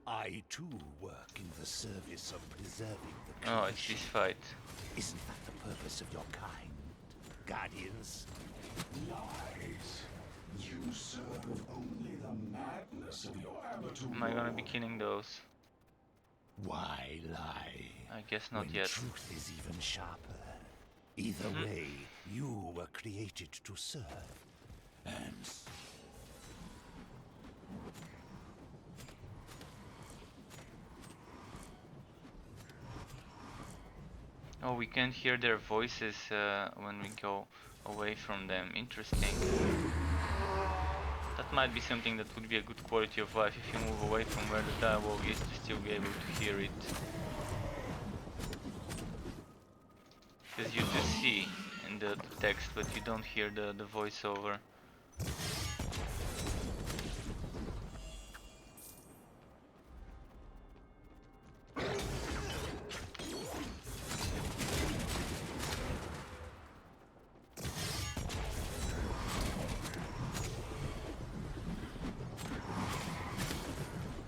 I too work in the service of preserving the
Oh, it's this fight.
Isn't that the purpose of your kind, Guardians?
Lies. You serve only the madness of your abattoir.
Am I gonna be killing those?
Why lie?
I guess not
when
yet.
Truth is even sharper. Either way, you were created to serve. And
Oh, we can't hear their voices when we go away from them. Interesting. That might be something that would be a good quality of life if you move away from where the dialogue is to still be able to hear it. Because you just see in the text, but you don't hear the voiceover.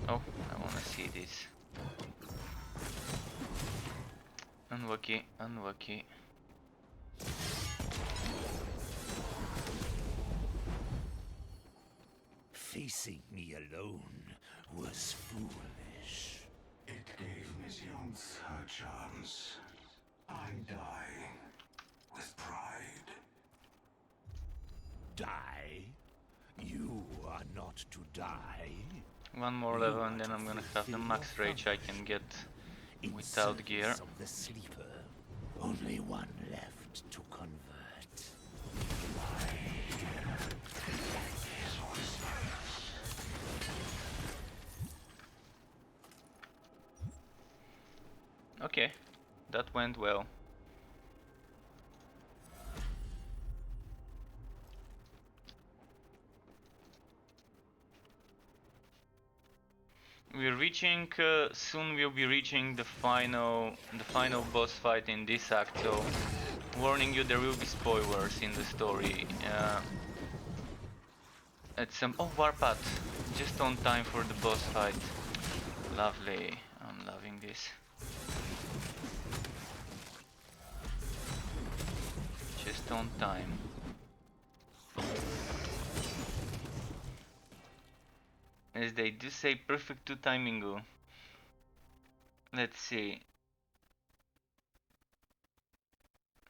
Oh, I wanna see this. Unlucky, unlucky.
facing me alone was foolish.
It gave Miss Yountz her chance. I die with pride.
Die? You are not to die.
One more level and then I'm gonna have the max rage I can get without gear.
Of the sleeper, only one left to convert.
Okay, that went well. we're reaching soon. We'll be reaching the final boss fight in this act. So, warning you, there will be spoilers in the story. It's some Warpath, just on time for the boss fight. Lovely. I'm loving this. Just on time. As they do say, perfect to timingu. Let's see.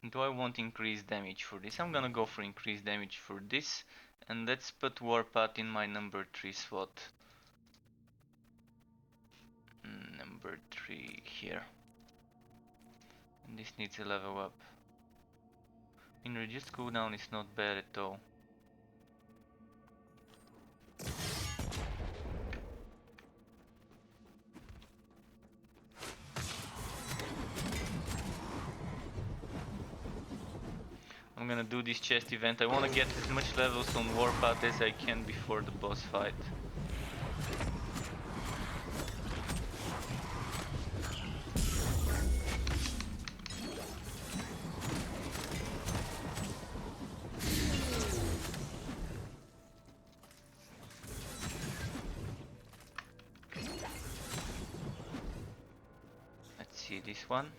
Do I want increased damage for this? I'm gonna go for increased damage for this. And let's put Warpath in my number 3 slot. Number 3 here. And this needs a level up. In reduced cooldown is not bad at all. I'm gonna do this chest event. I wanna get as much levels on Warpath as I can before the boss fight. Let's see this one.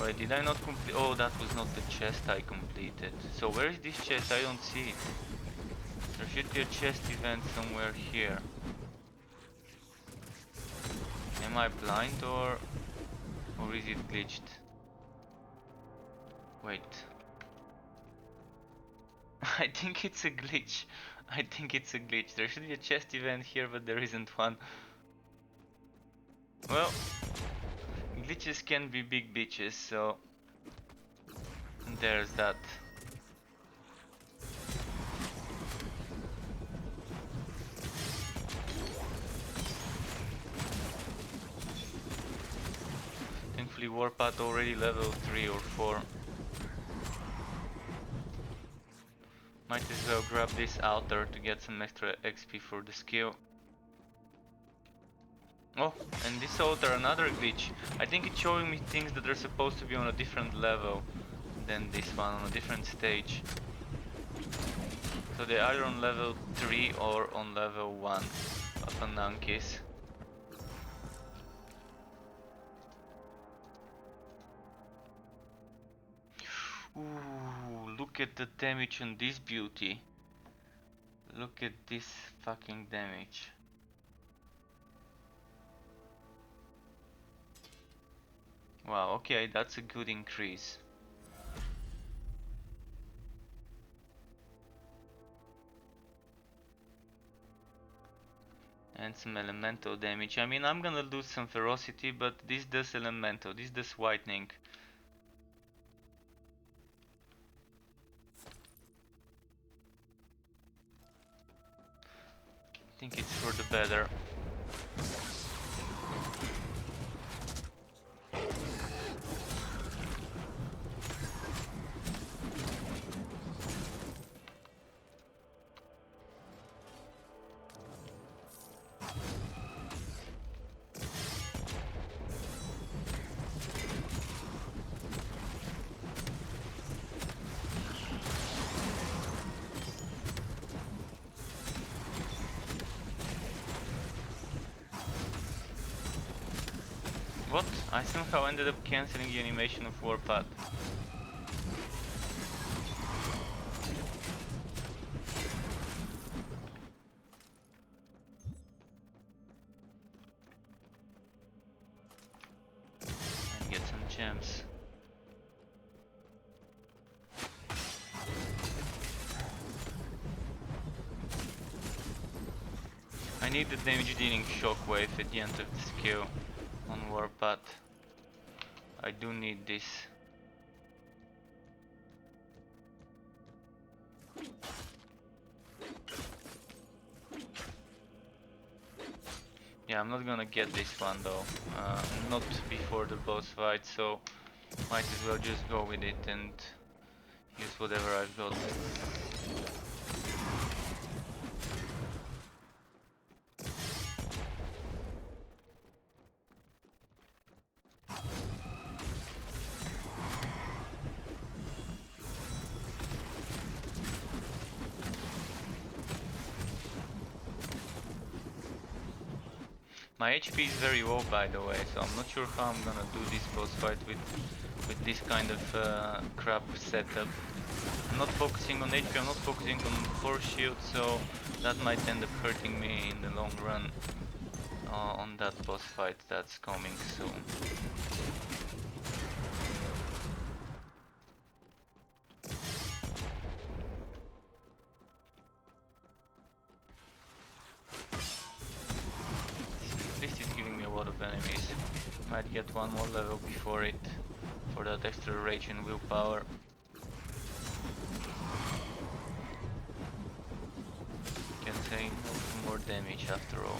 Wait, did I not complete? Oh, that was not the chest I completed. So where is this chest? I don't see it. There should be a chest event somewhere here. Am I blind or is it glitched? Wait. I think it's a glitch. I think it's a glitch. There should be a chest event here, but there isn't one. Well, glitches can be big bitches, so there's that. Thankfully Warpath already level 3 or 4. Might as well grab this altar to get some extra XP for the skill. Oh, and this altar, another glitch. I think it's showing me things that are supposed to be on a different level than this one, on a different stage. So they're either on level 3 or on level 1 of Anankis. Ooh, look at the damage on this beauty. Look at this fucking damage. Wow, okay, that's a good increase. And some elemental damage. I mean, I'm gonna lose some ferocity, but this does elemental, this does whitening. I think it's for the better. What? I somehow ended up cancelling the animation of Warpath. And get some gems. I need the damage dealing shockwave at the end of the skill on Warpath. I do need this. Yeah, I'm not gonna get this one though. Not before the boss fight, so might as well just go with it and use whatever I've got. My HP is very low, by the way, so I'm not sure how I'm gonna do this boss fight with this kind of crap setup. I'm not focusing on HP, I'm not focusing on force shield, so that might end up hurting me in the long run on that boss fight that's coming soon. This is giving me a lot of enemies. Might get one more level before it, for that extra rage and willpower. Can say no more damage after all.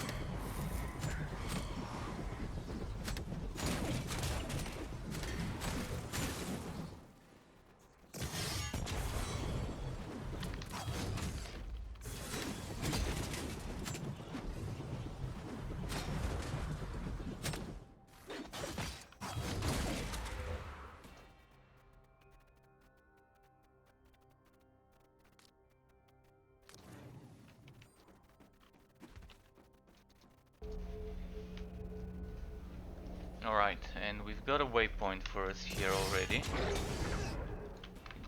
Alright, and we've got a waypoint for us here already.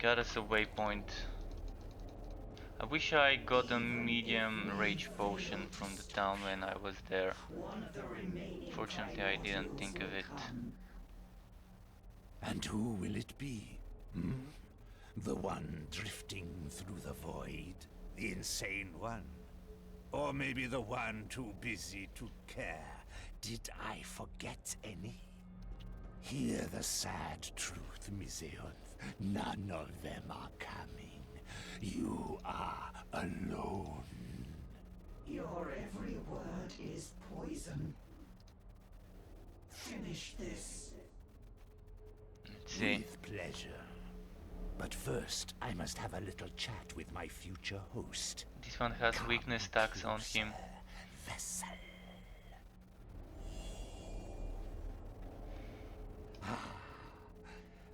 Got us a waypoint. I wish I got a medium rage potion from the town when I was there. Fortunately, I didn't think of it.
And who will it be? Hmm? The one drifting through the void? The insane one? Or maybe the one too busy to care? Did I forget any? Hear the sad truth, Miseonth. None of them are coming. You are alone.
Your every word is poison. Finish this.
Let's see.
With pleasure. But first, I must have a little chat with my future host.
This one has weakness tags on him.
Vessel.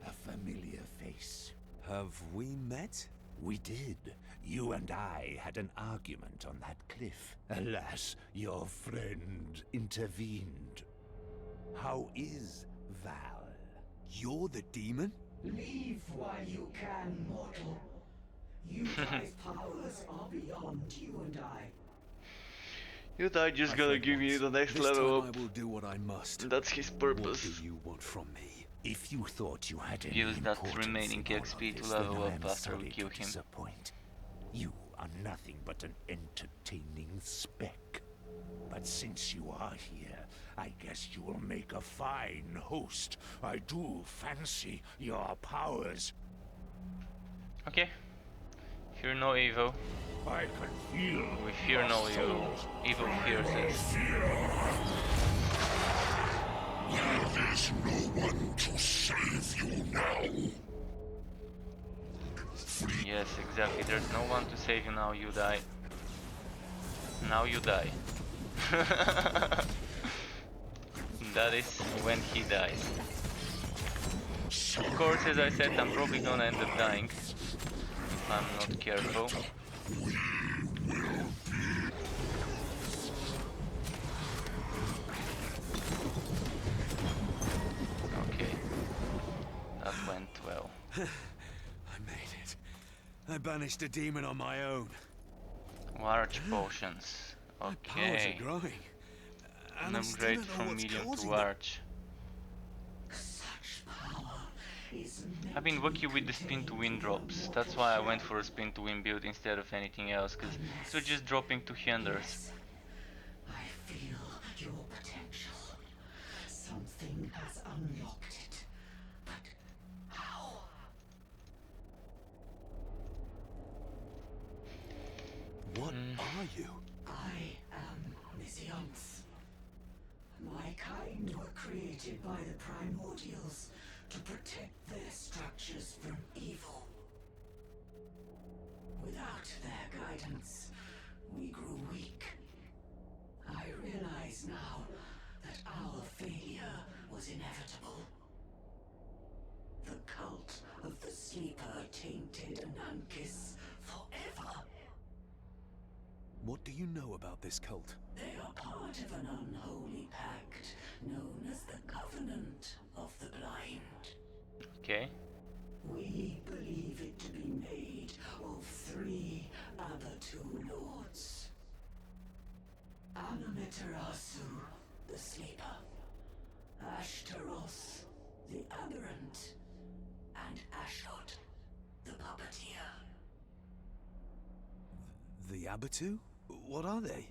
A familiar face.
Have we met?
We did. You and I had an argument on that cliff. Alas, your friend intervened. How is Val?
You're the demon?
Leave while you can, mortal. You guys' powers are beyond you and I.
You guys just gotta give me the next
This
level
time
up.
I will do what I must.
That's his purpose.
What do you want from me?
If you thought you had any
Use that
importance
remaining
in all
XP
of
to
this,
level
then I
up
am
after we
sorry
kill
to
him.
disappoint. You are nothing but an entertaining speck. But since you are here, I guess you will make a fine host. I do fancy your powers.
Okay. Fear no evil.
I can feel.
We fear no evil. Evil fears us.
There is no one to save you now.
Yes, exactly. There's no one to save you now. You die. Now you die. That is when he dies. Of course, as I said, I'm probably gonna end up dying if I'm not careful. Okay, that went well.
I made it. I banished a demon on my own.
Large potions.
Powers
Okay.
are growing.
And
I still
upgrade
don't know
from
what's
medium to
causing them.
large.
Such power is
I've been lucky with the spin to win drops. That's why I went for a spin to win build instead of anything else, because it was just dropping to hinders.
I feel your potential. Something has unlocked it. But how?
What are you?
I am Miseonth. My kind were created by the primordials to protect their structures from evil. Without their guidance, we grew weak. I realize now that our failure was inevitable. The cult of the Sleeper tainted Anankis forever.
What do you know about this cult?
They are part of an unholy
Okay.
We believe it to be made of 3 Abatu lords. Amaterasu, the sleeper, Ashtaroth, the aberrant, and Ashot, the puppeteer.
The Abatu? What are they?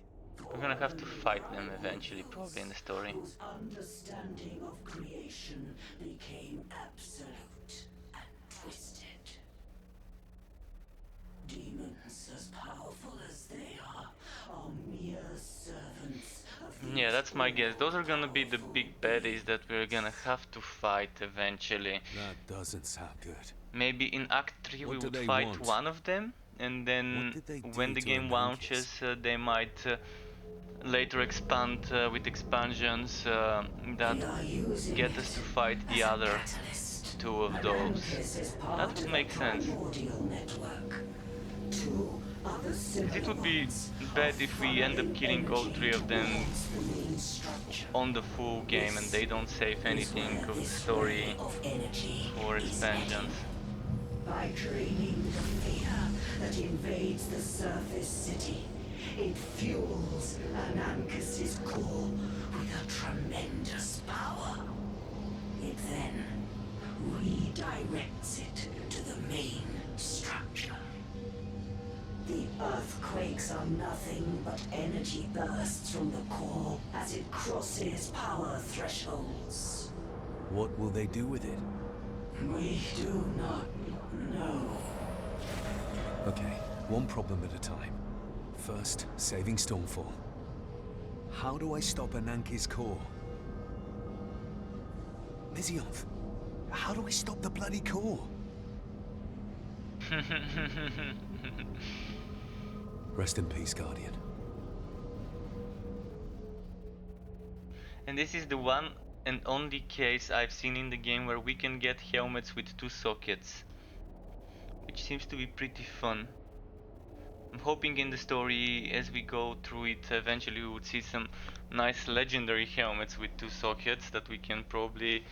We're gonna have to fight them eventually, probably in the story.
Whose understanding of creation became absolute and twisted. Demons as powerful as they are mere servants of the
Yeah, that's my guess. Those are gonna be the big baddies that we're gonna have to fight eventually.
That doesn't sound good.
Maybe in Act 3
What
we
do
would
they
fight
want?
one of them, and then
What did they
when
do
the
to
game
Ananke's?
launches, they might later expand with expansions that get us to fight the other 2 of those. That would make sense. Because it would be bad if we end up killing all 3 of them on the full game and they don't save anything of the story for expansions.
By draining the fear that invades the surface city, it fuels Anankas's core with a tremendous power. It then redirects it to the main structure. The earthquakes are nothing but energy bursts from the core as it crosses power thresholds.
What will they do with it?
We do not know.
Okay, one problem at a time. First, saving Stormfall. How do I stop Ananke's core? Mizionth, how do I stop the bloody core? Rest in peace, Guardian.
And this is the one and only case I've seen in the game where we can get helmets with 2 sockets, which seems to be pretty fun. I'm hoping in the story, as we go through it, eventually we would see some nice legendary helmets with 2 sockets that we can probably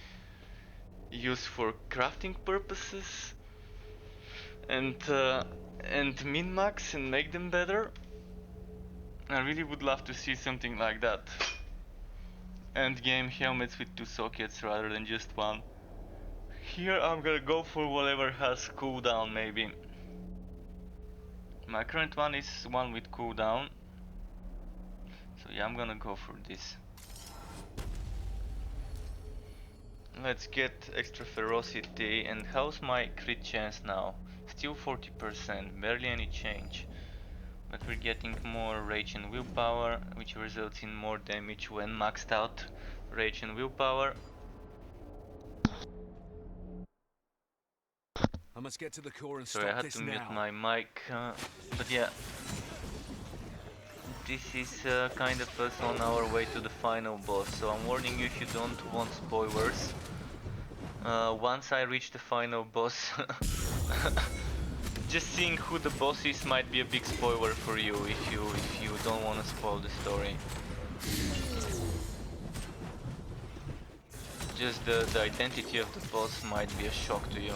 use for crafting purposes and min-max and make them better. I really would love to see something like that. End game helmets with 2 sockets rather than just one. Here I'm gonna go for whatever has cooldown maybe. My current one is one with cooldown. So yeah, I'm gonna go for this. Let's get extra ferocity. And how's my crit chance now? Still 40%, barely any change. But we're getting more rage and willpower, which results in more damage when maxed out rage and willpower.
I must get to the core and
Sorry, I
stop
had
this
to mute
now.
my mic, but yeah. This is kind of us on our way to the final boss, so I'm warning you if you don't want spoilers. Once I reach the final boss, just seeing who the boss is might be a big spoiler for you if you don't want to spoil the story. Just the identity of the boss might be a shock to you.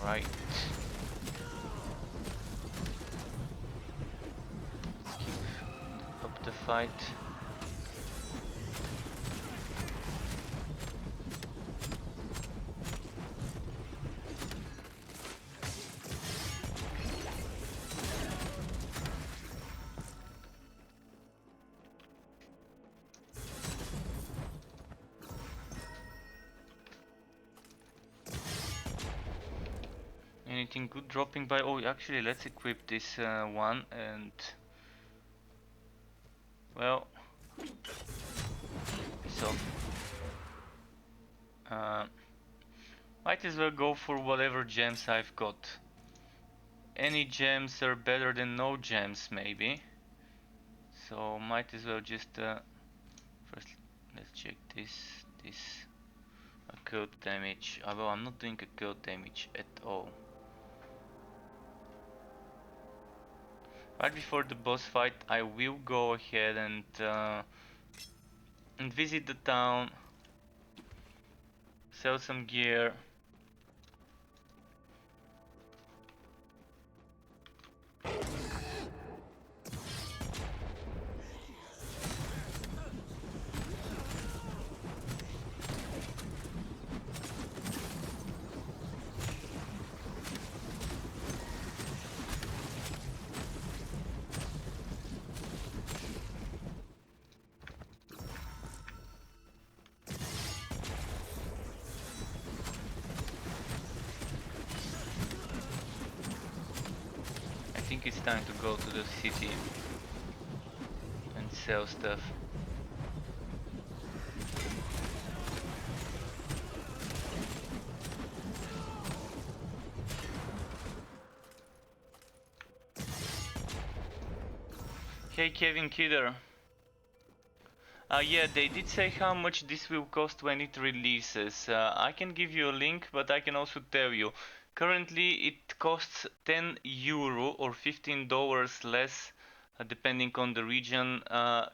Right. Keep up the fight. Anything good dropping by? Oh, actually, let's equip this one and Well, so might as well go for whatever gems I've got. Any gems are better than no gems, maybe. So might as well just first let's check this occult damage. Although I'm not doing occult damage at all. Right before the boss fight, I will go ahead and visit the town, sell some gear. I think it's time to go to the city and sell stuff. Hey Kevin Kidder. Yeah, they did say how much this will cost when it releases. I can give you a link, but I can also tell you. Currently it costs €10 or $15 less, depending on the region,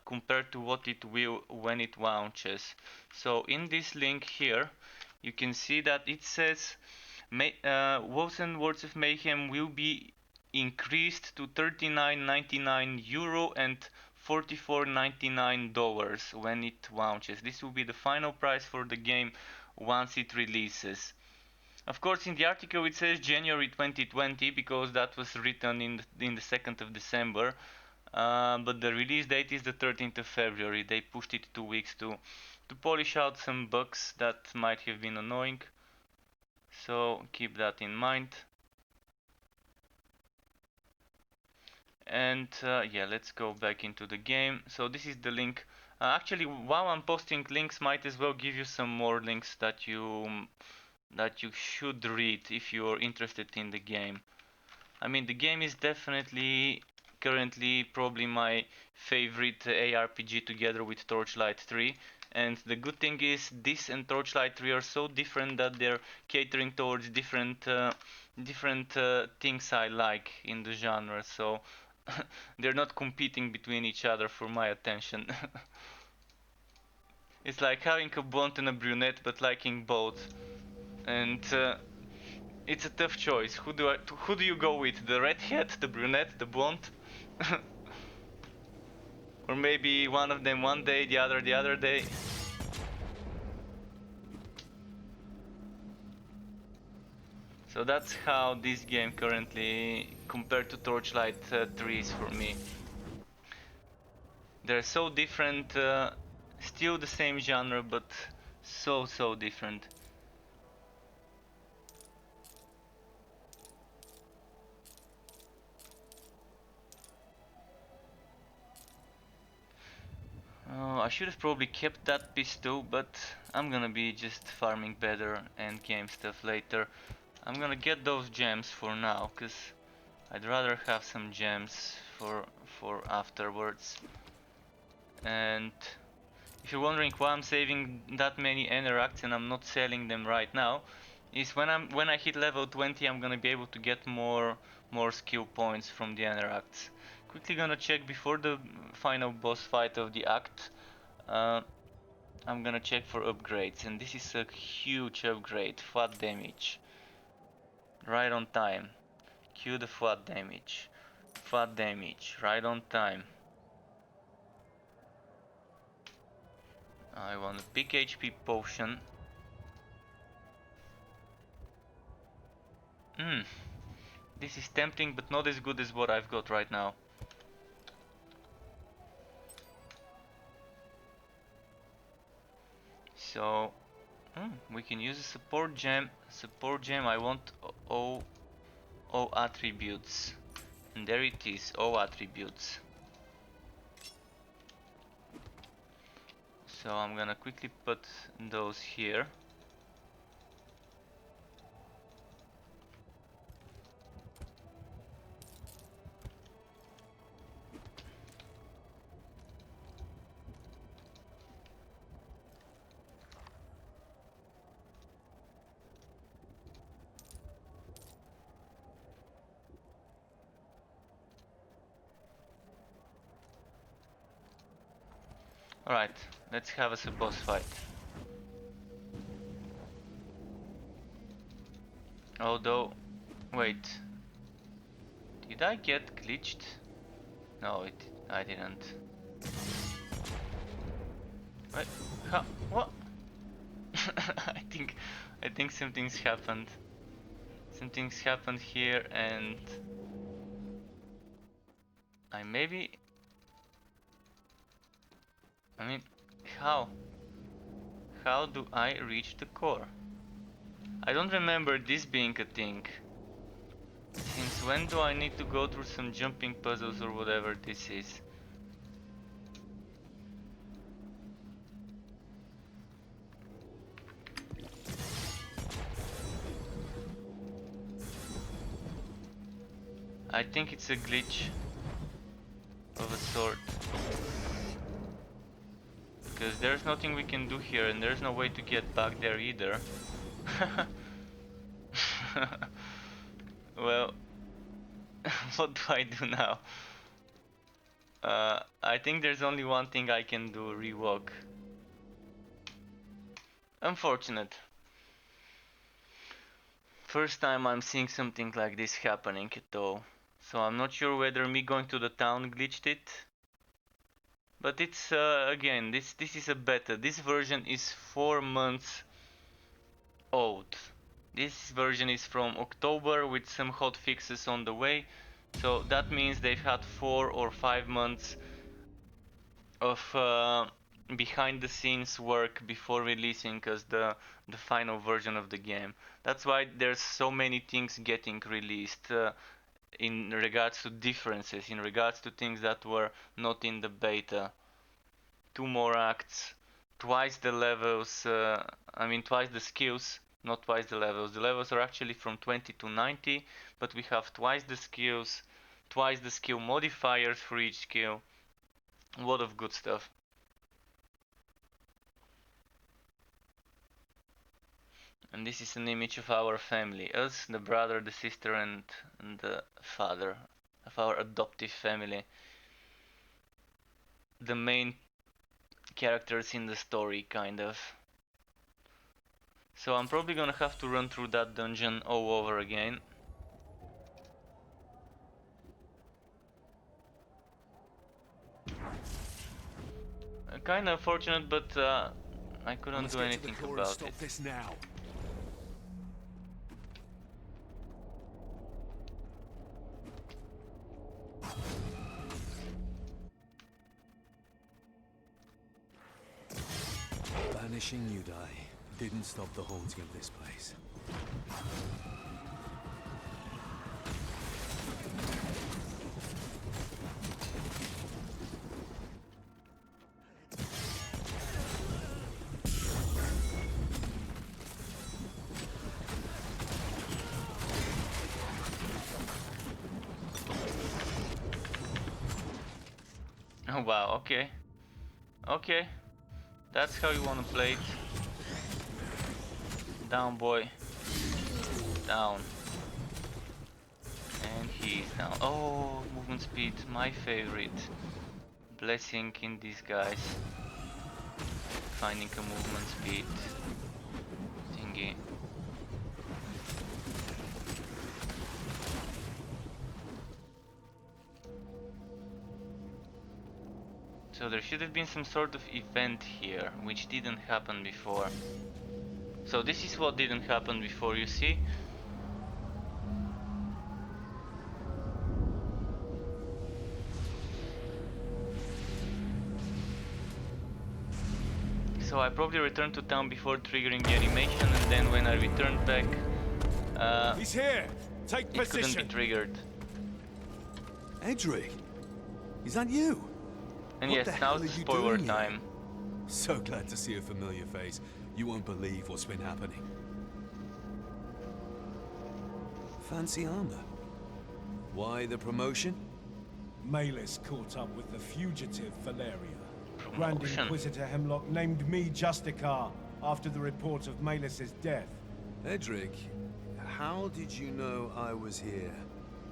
compared to what it will when it launches. So in this link here, you can see that it says Wolcen Words of Mayhem will be increased to €39.99 and $44.99 when it launches. This will be the final price for the game once it releases. Of course, in the article it says January 2020 because that was written in the 2nd of December. But the release date is the 13th of February. They pushed it 2 weeks to polish out some bugs that might have been annoying. So keep that in mind. And yeah, let's go back into the game. So this is the link. Actually, while I'm posting links, might as well give you some more links that you should read if you're interested in the game. I mean, the game is definitely currently probably my favorite ARPG together with Torchlight 3. And the good thing is this and Torchlight 3 are so different that they're catering towards different things I like in the genre. So they're not competing between each other for my attention. It's like having a blonde and a brunette, but liking both. And it's a tough choice. Who do you go with? The redhead, the brunette, the blonde? Or maybe one of them one day, the other day. So that's how this game currently compared to Torchlight 3 is for me. They're so different, still the same genre, but so different. Oh, I should have probably kept that pistol, but I'm gonna be just farming better and game stuff later. I'm gonna get those gems for now, cause I'd rather have some gems for afterwards. And if you're wondering why I'm saving that many Eneracts and I'm not selling them right now, is when I hit level 20, I'm gonna be able to get more skill points from the Eneracts. Quickly gonna check before the final boss fight of the act. I'm gonna check for upgrades, and this is a huge upgrade. Flat damage, right on time. Cue the flat damage. Flat damage, right on time. I want a big HP potion. This is tempting, but not as good as what I've got right now. So, we can use a support gem. Support gem, I want all attributes. And there it is, all attributes. So I'm gonna quickly put those here. Alright, let's have us a boss fight. Although, wait, did I get glitched? No, I didn't. Wait, how? What? I think something's happened. Something's happened here, and I maybe. I mean, how? How do I reach the core? I don't remember this being a thing. Since when do I need to go through some jumping puzzles or whatever this is? I think it's a glitch of a sort. Because there's nothing we can do here and there's no way to get back there either. Well, what do I do now? I think there's only one thing I can do, rewalk. Unfortunate. First time I'm seeing something like this happening though. So I'm not sure whether me going to the town glitched it. But it's again, this is a beta. This version is 4 months old. This version is from October with some hot fixes on the way. So that means they've had 4 or 5 months of behind the scenes work before releasing us the final version of the game. That's why there's so many things getting released in regards to differences, in regards to things that were not in the beta. 2 more acts, twice the levels, twice the skills, not twice the levels. The levels are actually from 20 to 90, but we have twice the skills, twice the skill modifiers for each skill. A lot of good stuff. And this is an image of our family. Us, the brother, the sister, and the father of our adoptive family. The main characters in the story, kind of. So I'm probably gonna have to run through that dungeon all over again. Kinda unfortunate, but I couldn't do anything about it.
This now.
Banishing Udai didn't stop the haunting of this place.
Oh wow, okay. Okay. That's how you wanna play it. Down, boy. Down. And he's down. Oh, movement speed, my favorite. Blessing in disguise. Finding a movement speed thingy. So there should have been some sort of event here, which didn't happen before. So this is what didn't happen before, you see? So I probably returned to town before triggering the animation, and then when I returned back,
he's here. Take
it
position.
couldn't be triggered.
Edric, is that you?
And
What
yes,
the
now
hell
it's
are you
spoiler
doing here?
time.
So glad to see a familiar face. You won't believe what's been happening. Fancy armor. Why the promotion?
Malus caught up with the fugitive Valeria. Grand
Promotion.
Inquisitor Hemlock named me Justicar after the report of Malus's death.
Edric, how did you know I was here?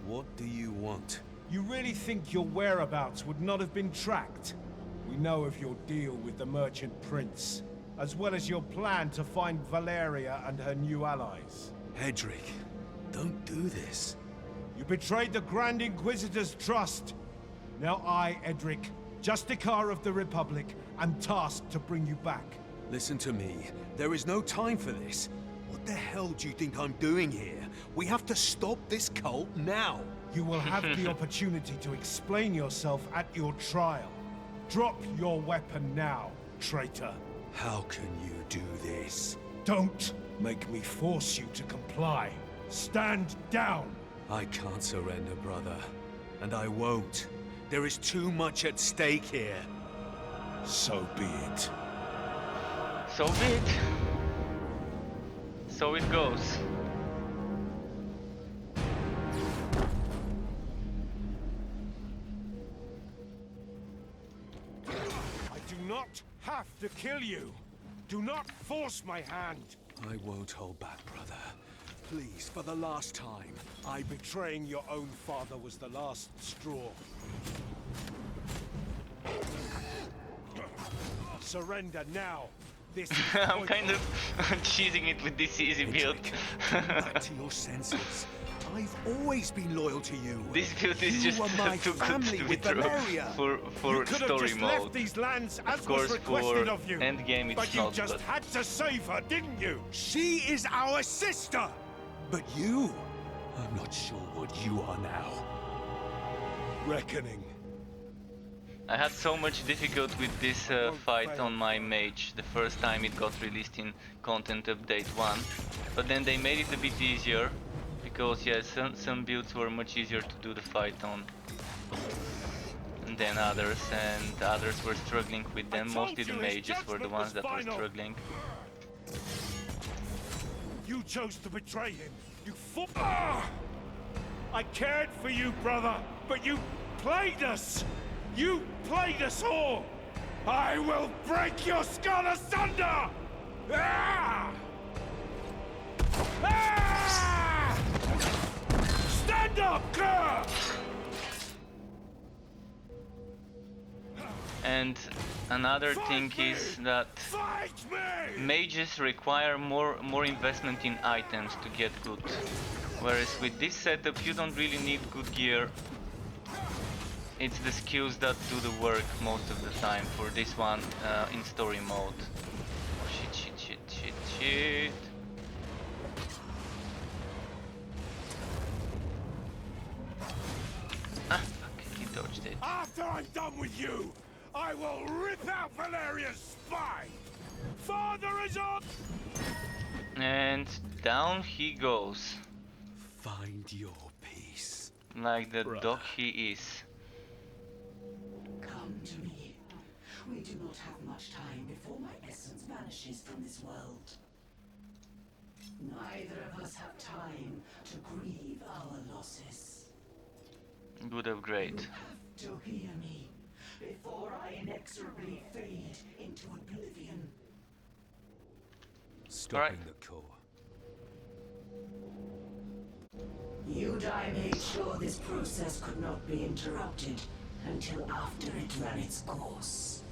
What do you want?
You really think your whereabouts would not have been tracked? We know of your deal with the Merchant Prince, as well as your plan to find Valeria and her new allies.
Edric, don't do this.
You betrayed the Grand Inquisitor's trust. Now I, Edric, Justicar of the Republic, am tasked to bring you back.
Listen to me. There is no time for this. What the hell do you think I'm doing here? We have to stop this cult now.
You will have the opportunity to explain yourself at your trial. Drop your weapon now, traitor.
How can you do this?
Don't make me force you to comply. Stand down!
I can't surrender, brother. And I won't. There is too much at stake here.
So be it.
So be it. So it goes.
I do not have to kill you. Do not force my hand.
I won't hold back, brother. Please, for the last time.
Betraying your own father was the last straw. Surrender now. This is
I'm kind of cheesing it with this easy build.
Come back to your senses. I've always been loyal to you.
This build is
You
just
were my
too good
family
to be
with
true
Valeria.
for
You could have
story
just
mode.
left these lands as
Of course,
was requested
for
of you.
endgame it's
but you
not,
just
but-
had to save her, didn't you?
She is our sister. But you, I'm not sure what you are now.
Reckoning.
I had so much difficulty with this fight on my mage the first time it got released in Content Update 1, but then they made it a bit easier, because yeah, some builds were much easier to do the fight on than others, and others were struggling with them. Mostly the mages were the ones that were struggling.
You chose to betray him. You fought. Ah! I cared for you, brother, but you played us. You played us all. I will break your skull asunder. Ah! Ah! Stand up, Kerr!
And another thing is that
Fight me!
mages require more investment in items to get good, whereas with this setup you don't really need good gear. It's the skills that do the work most of the time for this one in story mode. Oh, shit. Ah, fuck, he dodged it.
After I'm done with you, I will rip out Valeria's spine! Father is on!
And down he goes.
Find your peace.
Like the dog he is.
Come to me. We do not have much time before my essence vanishes from this world. Neither of us have time to grieve our losses.
Good upgrade.
You have to hear me before I inexorably fade into oblivion.
Stopping the core.
Udai made sure this process could not be interrupted until after it ran its course.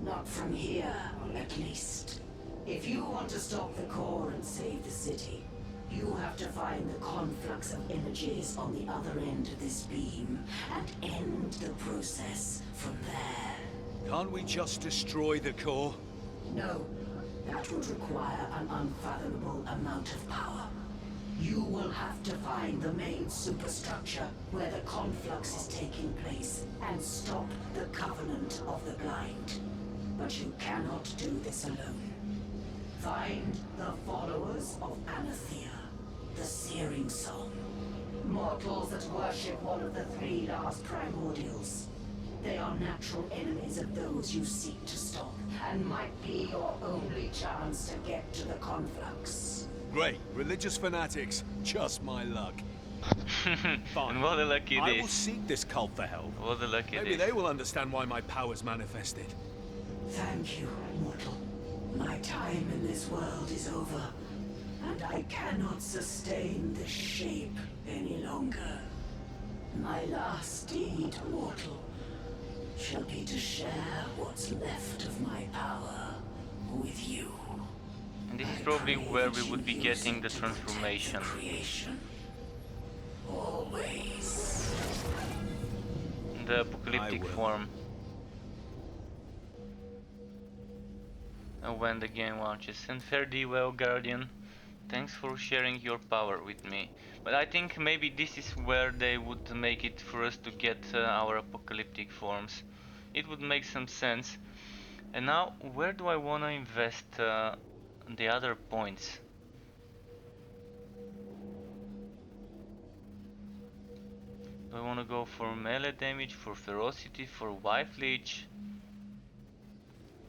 Not from here, at least. If you want to stop the core and save the city, you have to find the conflux of energies on the other end of this beam and end the process from there.
Can't we just destroy the core?
No, that would require an unfathomable amount of power. You will have to find the main superstructure where the conflux is taking place and stop the Covenant of the Blind. But you cannot do this alone. Find the followers of Anathea, the Searing Song. Mortals that worship one of the three last primordials. They are natural enemies of those you seek to stop, and might be your only chance to get to the conflux.
Great. Religious fanatics. Just my luck.
And what a luck it
I will
is.
seek this cult for help.
What a luck it
Maybe
is.
they will understand why my powers manifested.
Thank you, mortal. My time in this world is over, and I cannot sustain this shape any longer. My last deed, mortal, shall be to share what's left of my power with you.
And this is probably where we would be getting the transformation.
Creation. Always.
The apocalyptic form. When the game launches. And fare thee well, Guardian. Thanks for sharing your power with me. But I think maybe this is where they would make it for us to get our apocalyptic forms. It would make some sense. And now, where do I want to invest the other points? Do I want to go for melee damage, for ferocity, for wife leech?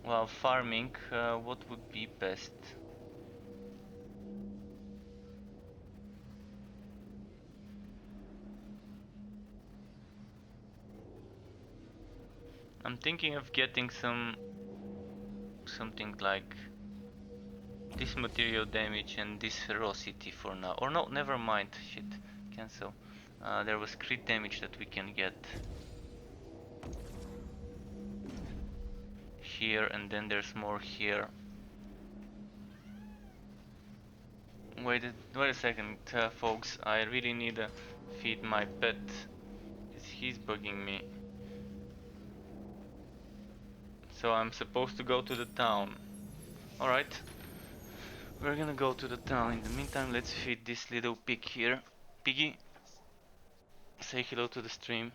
While farming, what would be best? I'm thinking of getting something like this material damage and this ferocity for now. Or no, never mind. Shit, cancel. There was crit damage that we can get here, and then there's more here. Wait a second, folks. I really need to feed my pet. He's bugging me. So I'm supposed to go to the town. Alright. We're gonna go to the town. In the meantime, let's feed this little pig here. Piggy, say hello to the stream.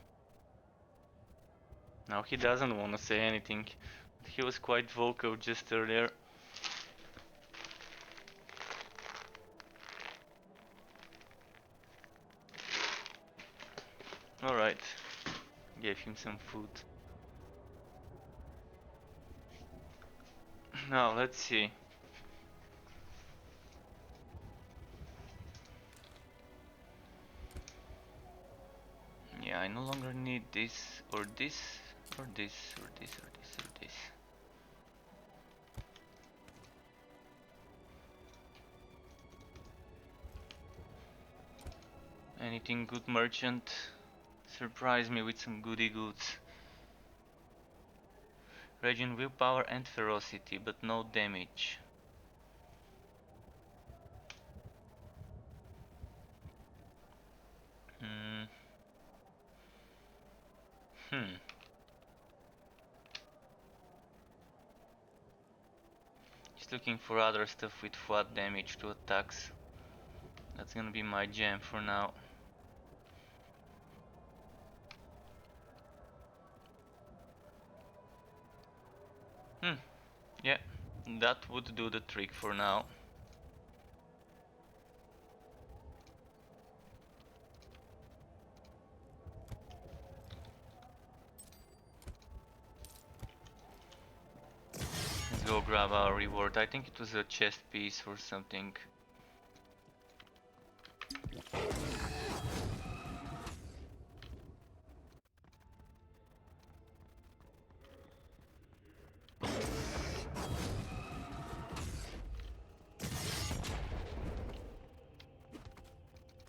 Now he doesn't want to say anything. He was quite vocal just earlier. Alright. Gave him some food. Now let's see. Yeah, I no longer need this or this or this or this or this or this. Anything good, merchant? Surprise me with some goody goods. Raging willpower and ferocity, but no damage. Just looking for other stuff with flat damage to attacks. That's gonna be my jam for now. Yeah, that would do the trick for now. Let's go grab our reward. I think it was a chest piece or something.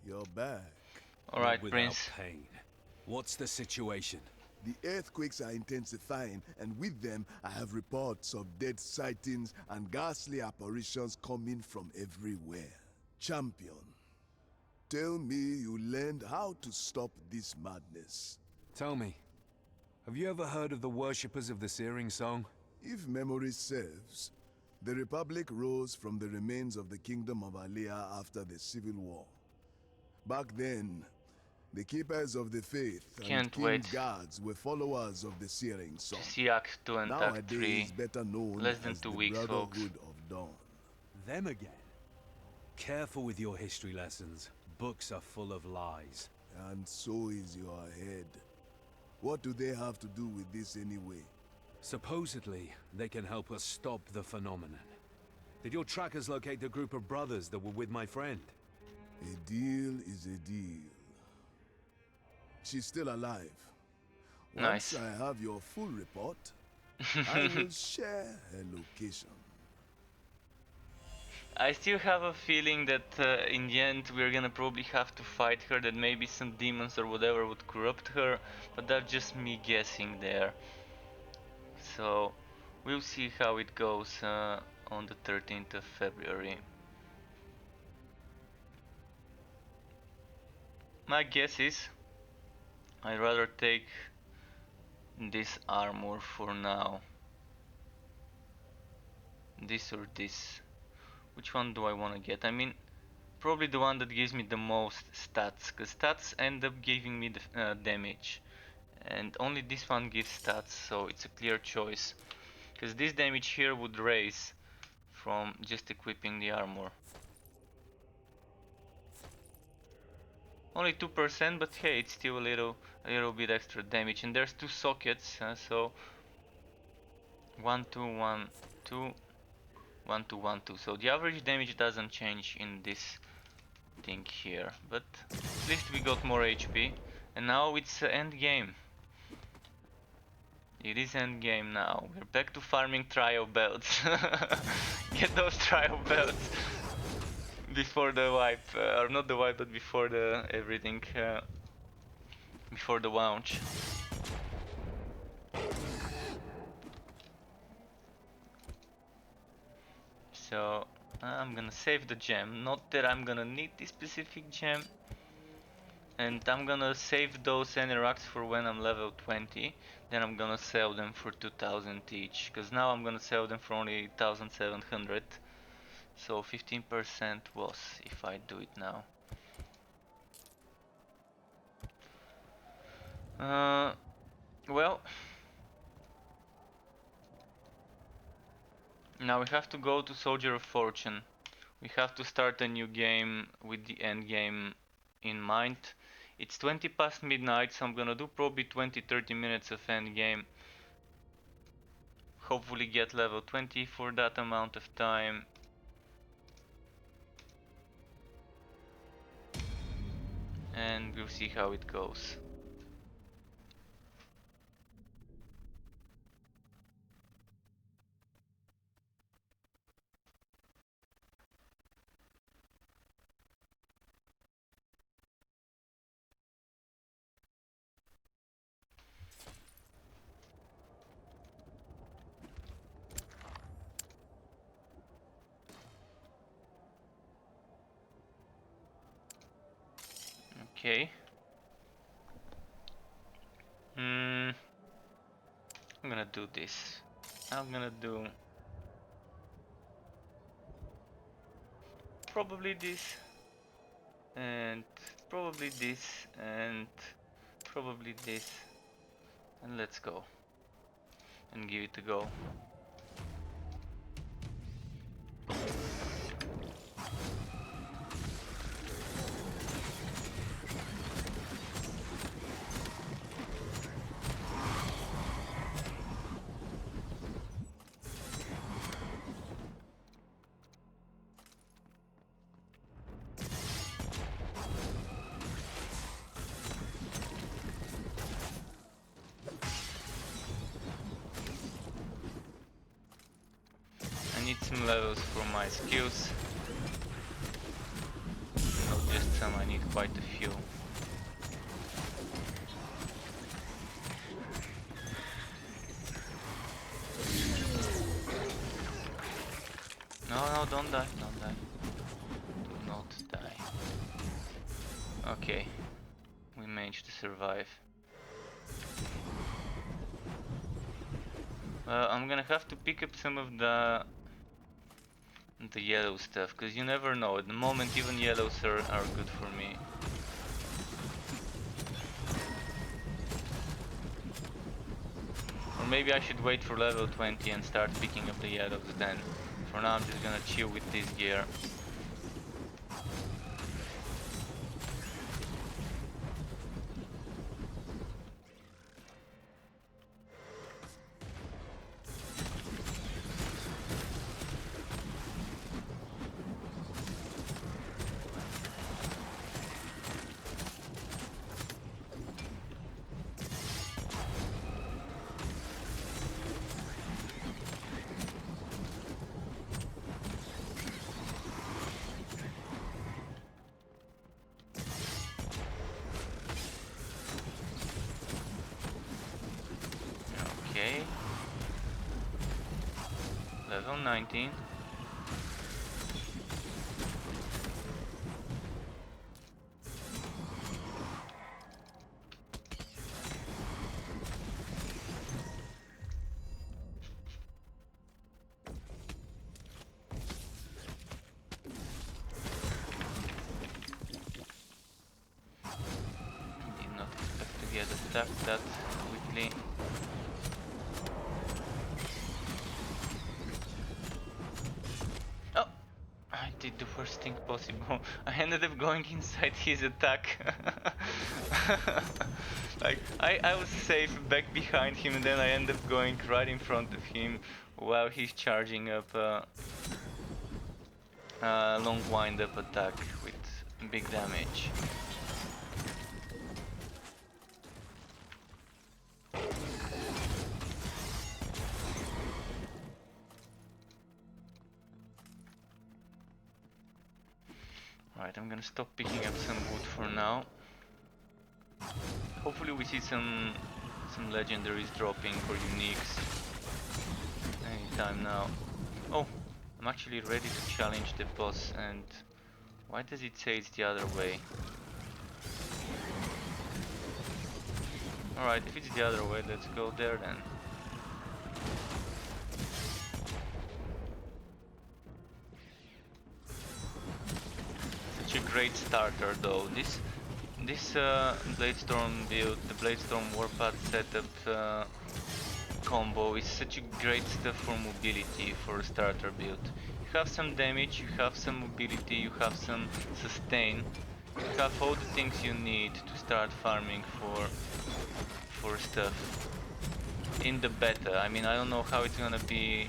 You're back.
Alright,
Without
Prince.
pain. What's the situation?
The earthquakes are intensifying, and with them, I have reports of dead sightings and ghastly apparitions coming from everywhere. Champion, tell me you learned how to stop this madness.
Tell me, have you ever heard of the worshippers of the Searing Song?
If memory serves, the Republic rose from the remains of the Kingdom of Alea after the Civil War. Back then, the Keepers of the Faith and
Can't
King
wait
Guards were followers of the Searing Song.
To see Act 2 and Act 3.
Nowadays, better known
Less than
as
2
the
weeks, folks.
Brotherhood of Dawn.
Them again? Careful with your history lessons. Books are full of lies.
And so is your head. What do they have to do with this anyway?
Supposedly, they can help us stop the phenomenon. Did your trackers locate the group of brothers that were with my friend?
A deal is a deal. She's still alive. Once
Nice.
I have your full report, I will share her location.
I still have a feeling that in the end we're gonna probably have to fight her, that maybe some demons or whatever would corrupt her, but that's just me guessing there. So we'll see how it goes on the 13th of February. My guess is I'd rather take this armor for now. This or this. Which one do I want to get? I mean, probably the one that gives me the most stats, because stats end up giving me the damage. And only this one gives stats, so it's a clear choice. Because this damage here would raise from just equipping the armor. Only 2%, but hey, it's still a little bit extra damage. And there's two sockets, so 1, 2, 1, 2, 1, 2, 1, 2. So the average damage doesn't change in this thing here, but at least we got more HP. And now it's end game. It is end game now. We're back to farming trial belts. Get those trial belts before the wipe, or not the wipe, but before the everything, before the launch. So I'm gonna save the gem. Not that I'm gonna need this specific gem. And I'm gonna save those Eneracts for when I'm level 20. Then I'm gonna sell them for 2000 each. Because now I'm gonna sell them for only 1700. So 15% loss if I do it now. Well, now we have to go to Soldier of Fortune. We have to start a new game with the end game in mind. It's 20 past midnight, so I'm gonna do probably 20-30 minutes of end game. Hopefully get level 20 for that amount of time. And we'll see how it goes. Okay. I'm gonna do this. I'm gonna do probably this, and probably this, and probably this, and let's go and give it a go. I need some levels for my skills. Not just some, I need quite a few. No, don't die, don't die. Do not die. Okay, we managed to survive. I'm gonna have to pick up some of the yellow stuff, because you never know. At the moment even yellows are good for me. Or maybe I should wait for level 20 and start picking up the yellows then. For now I'm just gonna chill with this gear. Okay. Level 19. Did not expect to get attacked that quickly. Oh! I did the worst thing possible. I ended up going inside his attack. Like, I was safe back behind him, and then I ended up going right in front of him while he's charging up a long wind-up attack with big damage. Alright, I'm gonna stop picking up some wood for now. Hopefully we see some legendaries dropping or uniques anytime now. Oh, I'm actually ready to challenge the boss, and why does it say it's the other way? Alright, if it's the other way, let's go there then. Such a great starter though. This Bladestorm build, the Bladestorm Warpath setup combo is such a great stuff for mobility for a starter build. You have some damage, you have some mobility, you have some sustain. You have all the things you need to start farming for stuff in the beta. I mean, I don't know how it's gonna be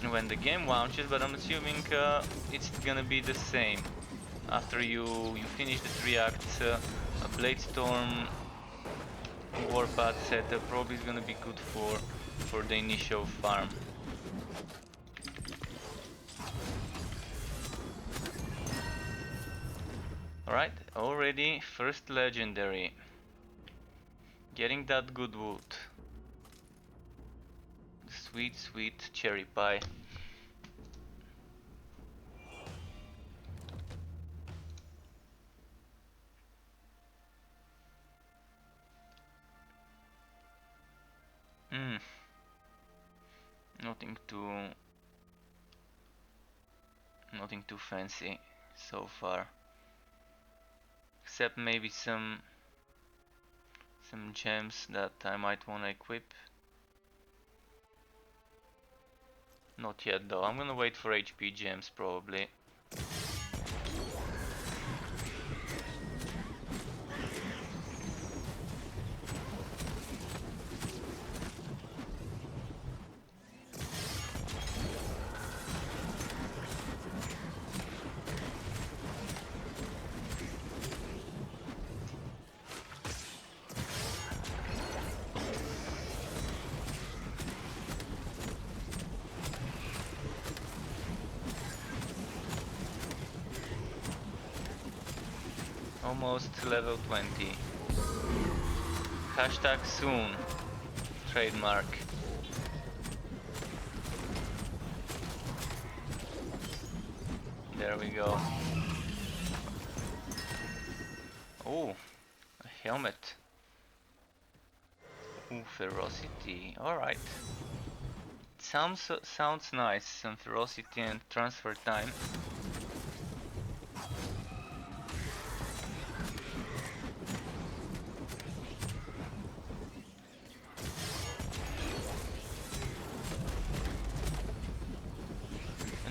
when the game launches, but I'm assuming it's gonna be the same. After you finish the 3 acts, a Bladestorm Warpath setup probably is gonna be good for the initial farm. Alright, already first legendary. Getting that good wood. Sweet, sweet cherry pie. Nothing too fancy so far. Except maybe some gems that I might want to equip. Not yet though, I'm gonna wait for HP gems probably. Almost level 20. Hashtag soon. Trademark. There we go. Oh, a helmet. Ooh, ferocity. Alright. Sounds nice. Some ferocity and transfer time.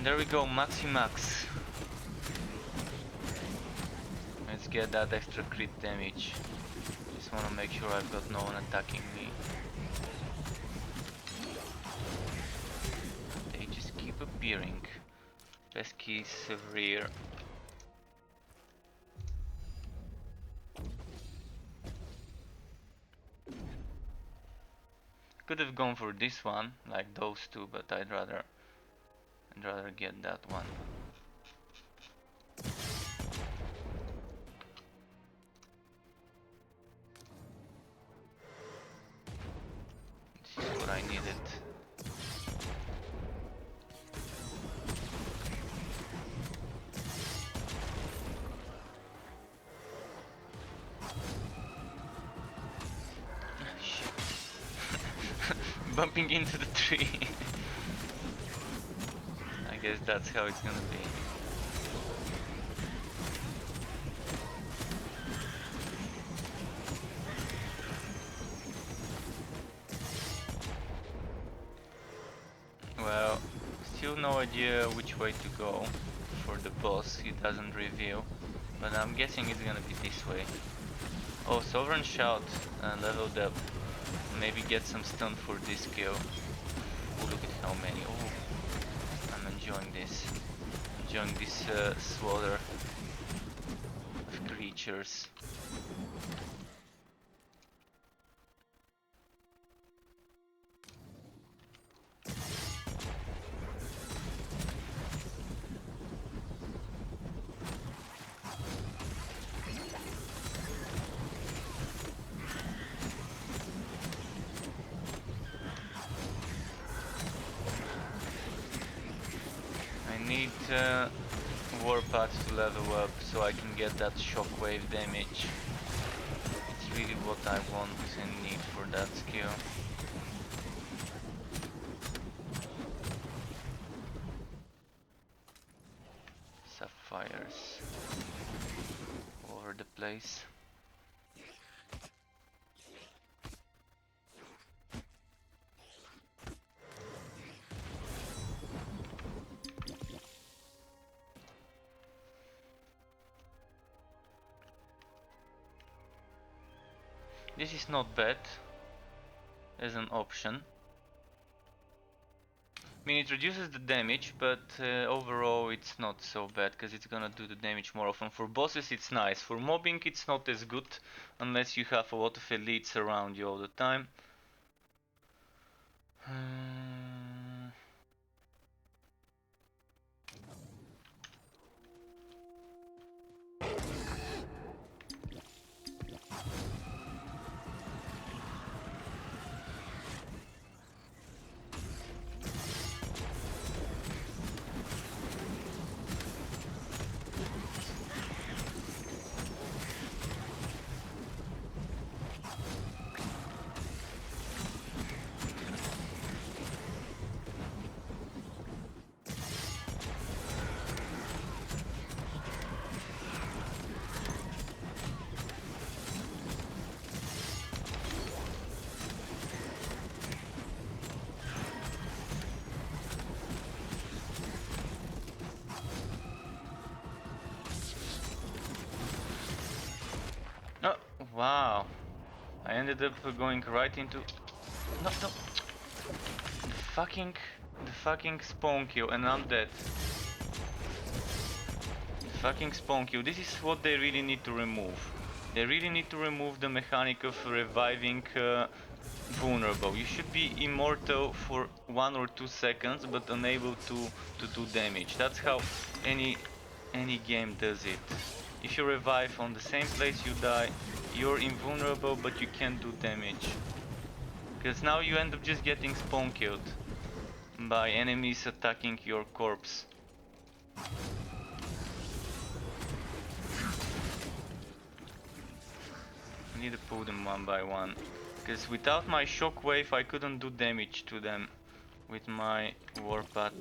There we go, Maximax. Let's get that extra crit damage. Just wanna make sure I've got no one attacking me. They just keep appearing. Pesky Severe. Could have gone for this one, like those two, but I'd rather get that one. bumping into the tree. I guess that's how it's gonna be. Well, still no idea which way to go for the boss, he doesn't reveal, but I'm guessing it's gonna be this way. Oh, Sovereign Shout leveled up. Maybe get some stun for this kill. Oh, look at how many. Oh, I'm enjoying this. Enjoying this slaughter of creatures. I need Warpath to level up so I can get that shockwave damage. It's really what I want and need for that skill. Sapphires all over the place. This is not bad as an option. I mean, it reduces the damage, but overall it's not so bad because it's gonna do the damage more often. For bosses it's nice. For mobbing it's not as good unless you have a lot of elites around you all the time. Oh, wow. I ended up going right into... No, no. The fucking spawn kill, and I'm dead. The fucking spawn kill. This is what they really need to remove. They really need to remove the mechanic of reviving vulnerable. You should be immortal for 1 or 2 seconds, but unable to do damage. That's how any game does it. If you revive on the same place you die, you're invulnerable, but you can't do damage. Because now you end up just getting spawn killed by enemies attacking your corpse. I need to pull them one by one. Because without my shockwave I couldn't do damage to them with my warpath.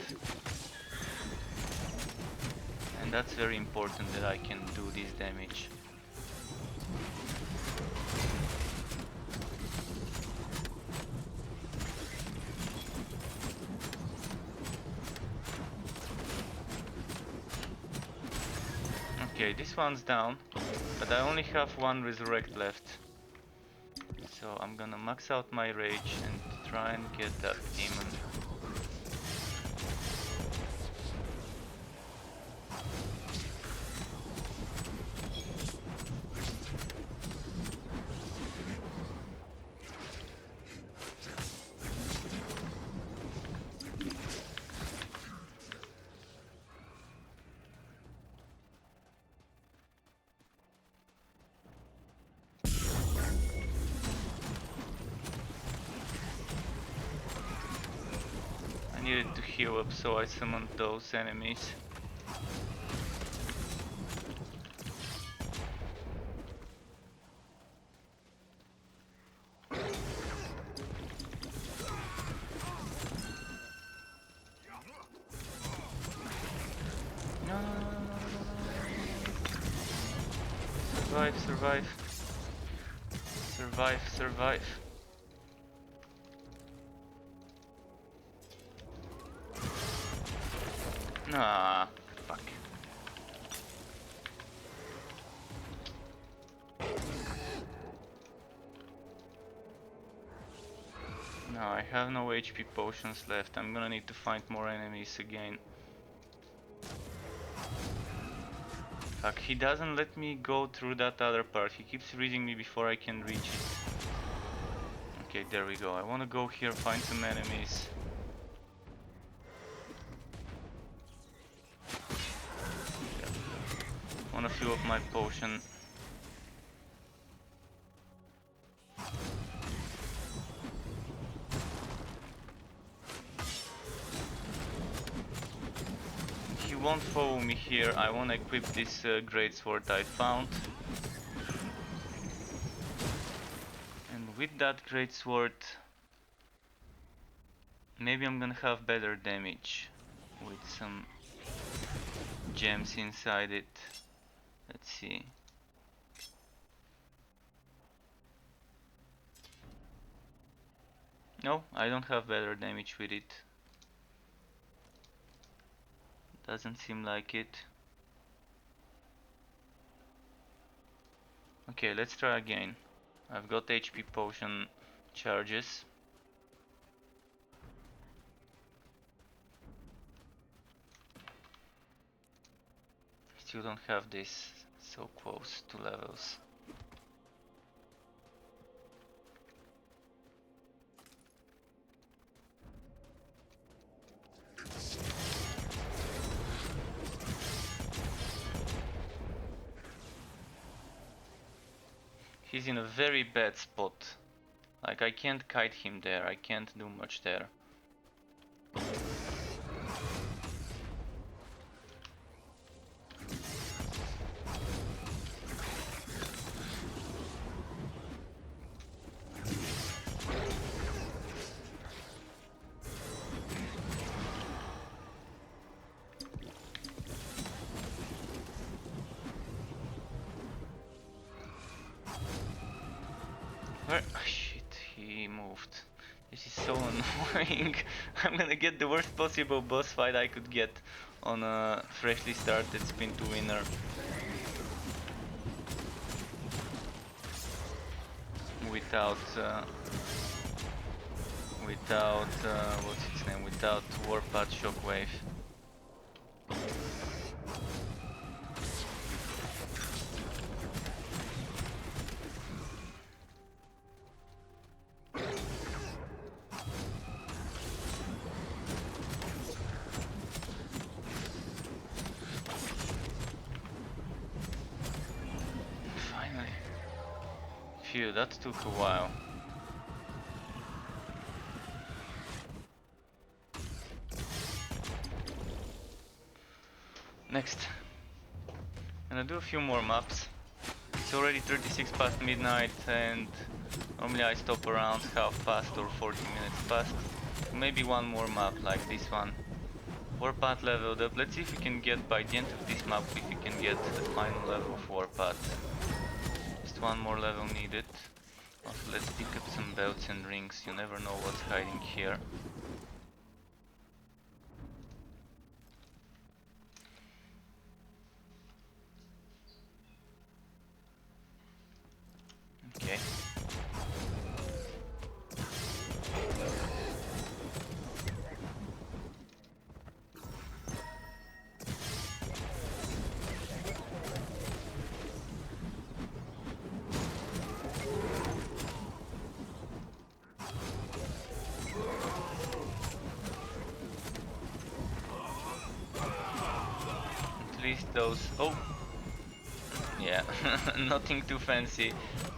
And that's very important that I can do this damage. Okay, this one's down, but I only have 1 resurrect left. So I'm gonna max out my rage and try and get that demon. I needed to heal up, so I summoned those enemies. survive, survive. Survive, survive. Ah, fuck. No, I have no HP potions left. I'm gonna need to find more enemies again. Fuck, he doesn't let me go through that other part. He keeps reaching me before I can reach it. Okay, there we go. I wanna go here, find some enemies. Wanna fill up my potion. He won't follow me here. I wanna equip this great sword I found. And with that great sword, maybe I'm gonna have better damage with some gems inside it. Let's see. No, I don't have better damage with it. Doesn't seem like it. Okay, let's try again. I've got HP potion charges. Still don't have this, so close to levels. He's in a very bad spot. Like, I can't kite him there, I can't do much there. Where? Oh, shit, he moved. This is so annoying. I'm gonna get the worst possible boss fight I could get on a freshly started spin to winner. Without what's its name? Without Warpath Shockwave. Phew, that took a while. Next, I'm gonna do a few more maps. It's already 36 past midnight and normally I stop around half past or 40 minutes past. Maybe one more map like this one. Warpath leveled up. Let's see if we can get by the end of this map, if we can get the final level of Warpath. Just one more level needed. Also, let's pick up some belts and rings. You never know what's hiding here. Okay. At least those... Oh! Yeah, nothing too fancy.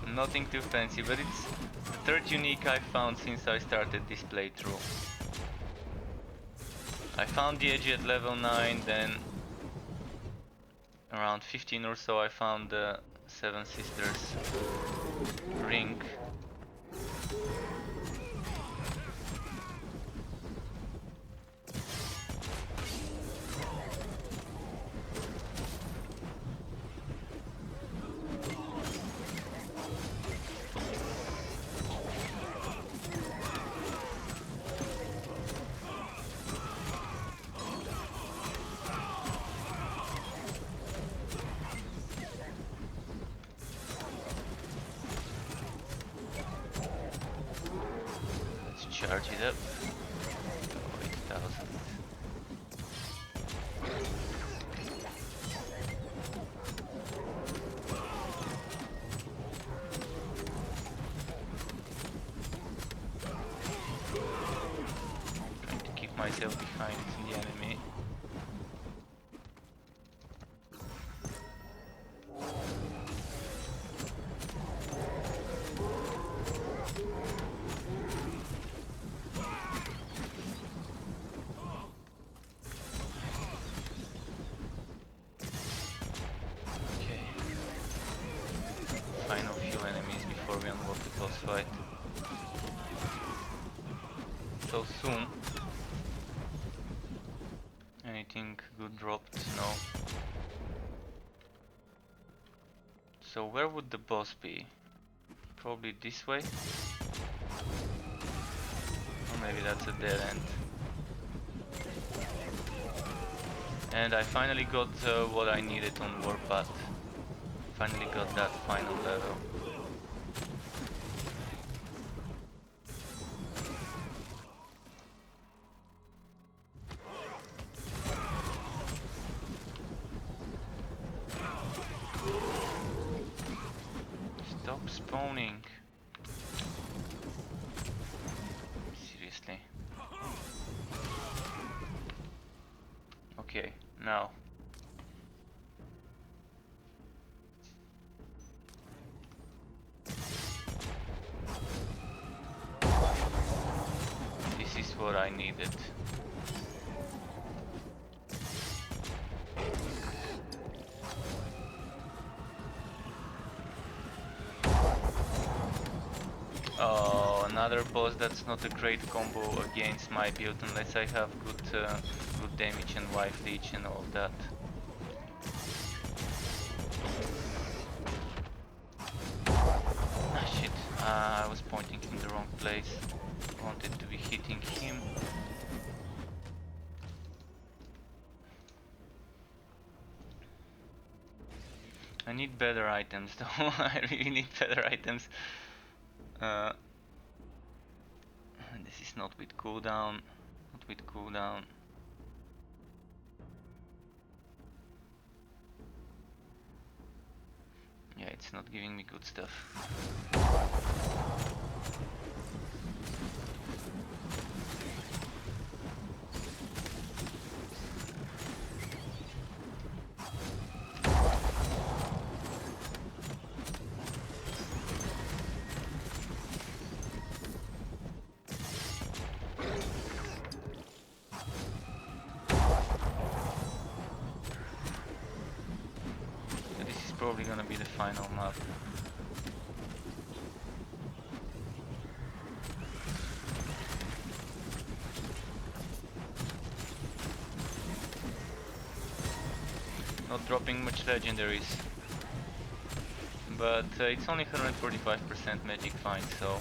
Nothing too fancy, but it's the third unique I found since I started this playthrough. I found the edge at level 9, then around 15 or so I found the Seven Sisters ring. charge it up. 8,000. Trying to keep myself behind the enemy. Final few enemies before we unlock the boss fight. So soon. Anything good dropped? No. So where would the boss be? Probably this way? Or maybe that's a dead end. And I finally got what I needed on Warpath. Finally got that final level. Stop spawning. Seriously. Okay, now. This is what I needed. Oh, another boss that's not a great combo against my build unless I have good damage and wife leech and all of that. Ah shit, I was pointing in the wrong place. Wanted to be hitting him. I need better items though. I really need better items. This is not with cooldown. Not with cooldown. Yeah, it's not giving me good stuff. Probably gonna be the final map. Not dropping much legendaries, but it's only 145% magic find, so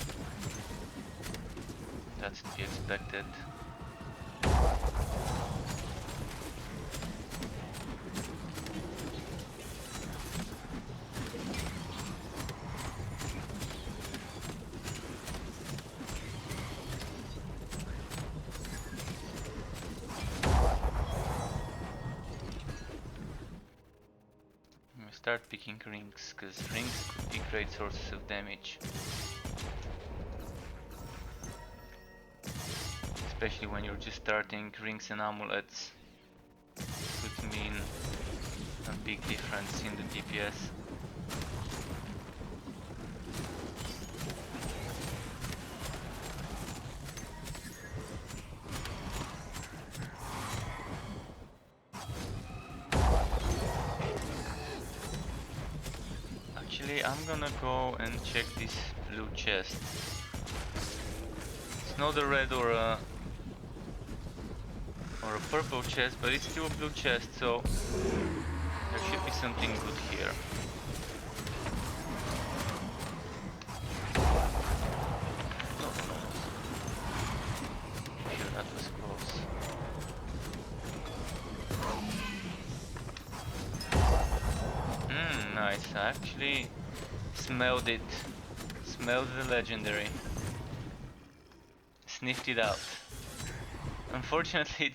that's to be expected. Start picking rings, because rings could be great sources of damage. Especially when you're just starting, rings and amulets could mean a big difference in the DPS. I'm gonna go and check this blue chest. It's not a red or a purple chest, but it's still a blue chest, so there should be something good here. Sure, that was close. Nice, I actually smelled it. Smelled the legendary. sniffed it out. Unfortunately,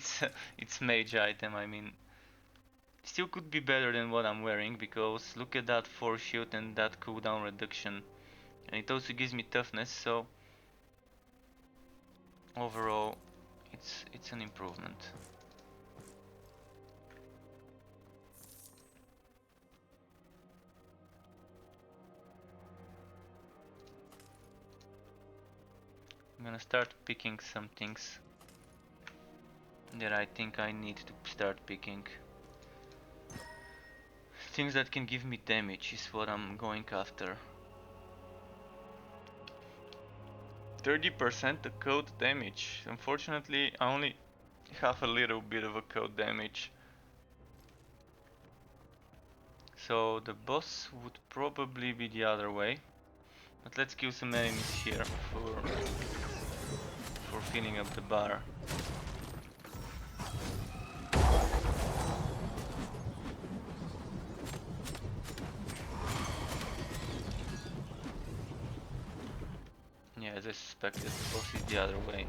it's mage item. I mean, still could be better than what I'm wearing, because look at that force shield and that cooldown reduction, and it also gives me toughness. So overall, it's an improvement. I'm gonna start picking some things that I think I need to start picking. Things that can give me damage is what I'm going after. 30% the code damage. Unfortunately, I only have a little bit of a code damage. So the boss would probably be the other way. But let's kill some enemies here for filling up the bar. Yeah, as I suspected, the boss is the other way.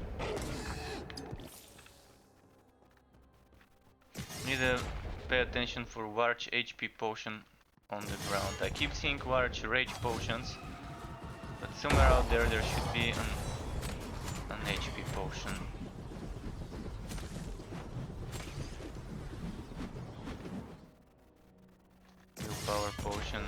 Need to pay attention for Warch HP potion on the ground. I keep seeing Warch rage potions, but somewhere out there should be an HP potion. Willpower potion.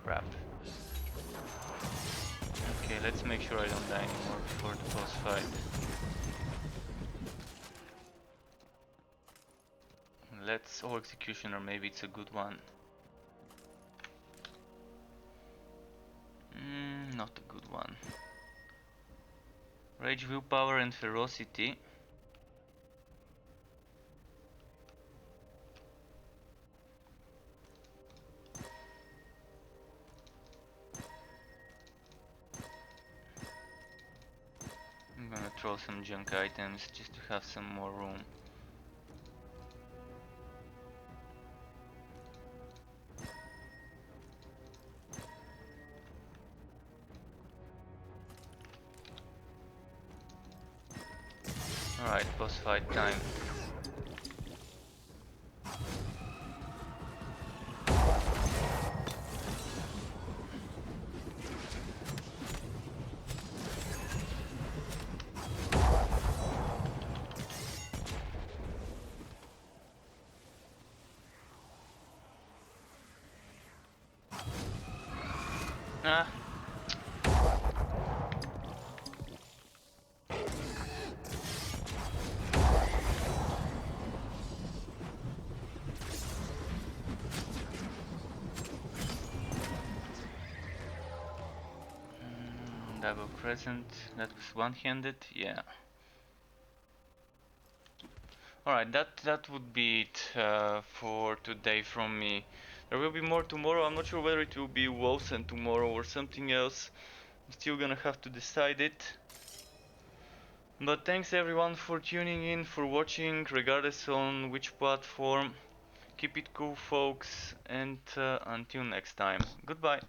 Crap. Okay, let's make sure I don't die anymore before the boss fight. Let's... oh, Executioner, maybe it's a good one. Not a good one. Rage, Willpower and Ferocity. I'm gonna throw some junk items just to have some more room. Alright, boss fight time. Ah. Double crescent, that was one-handed, yeah. Alright, that would be it for today from me. There will be more tomorrow. I'm not sure whether it will be Wolcen tomorrow or something else. I'm still gonna have to decide it. But thanks everyone for tuning in, for watching, regardless on which platform. Keep it cool, folks, and until next time. Goodbye.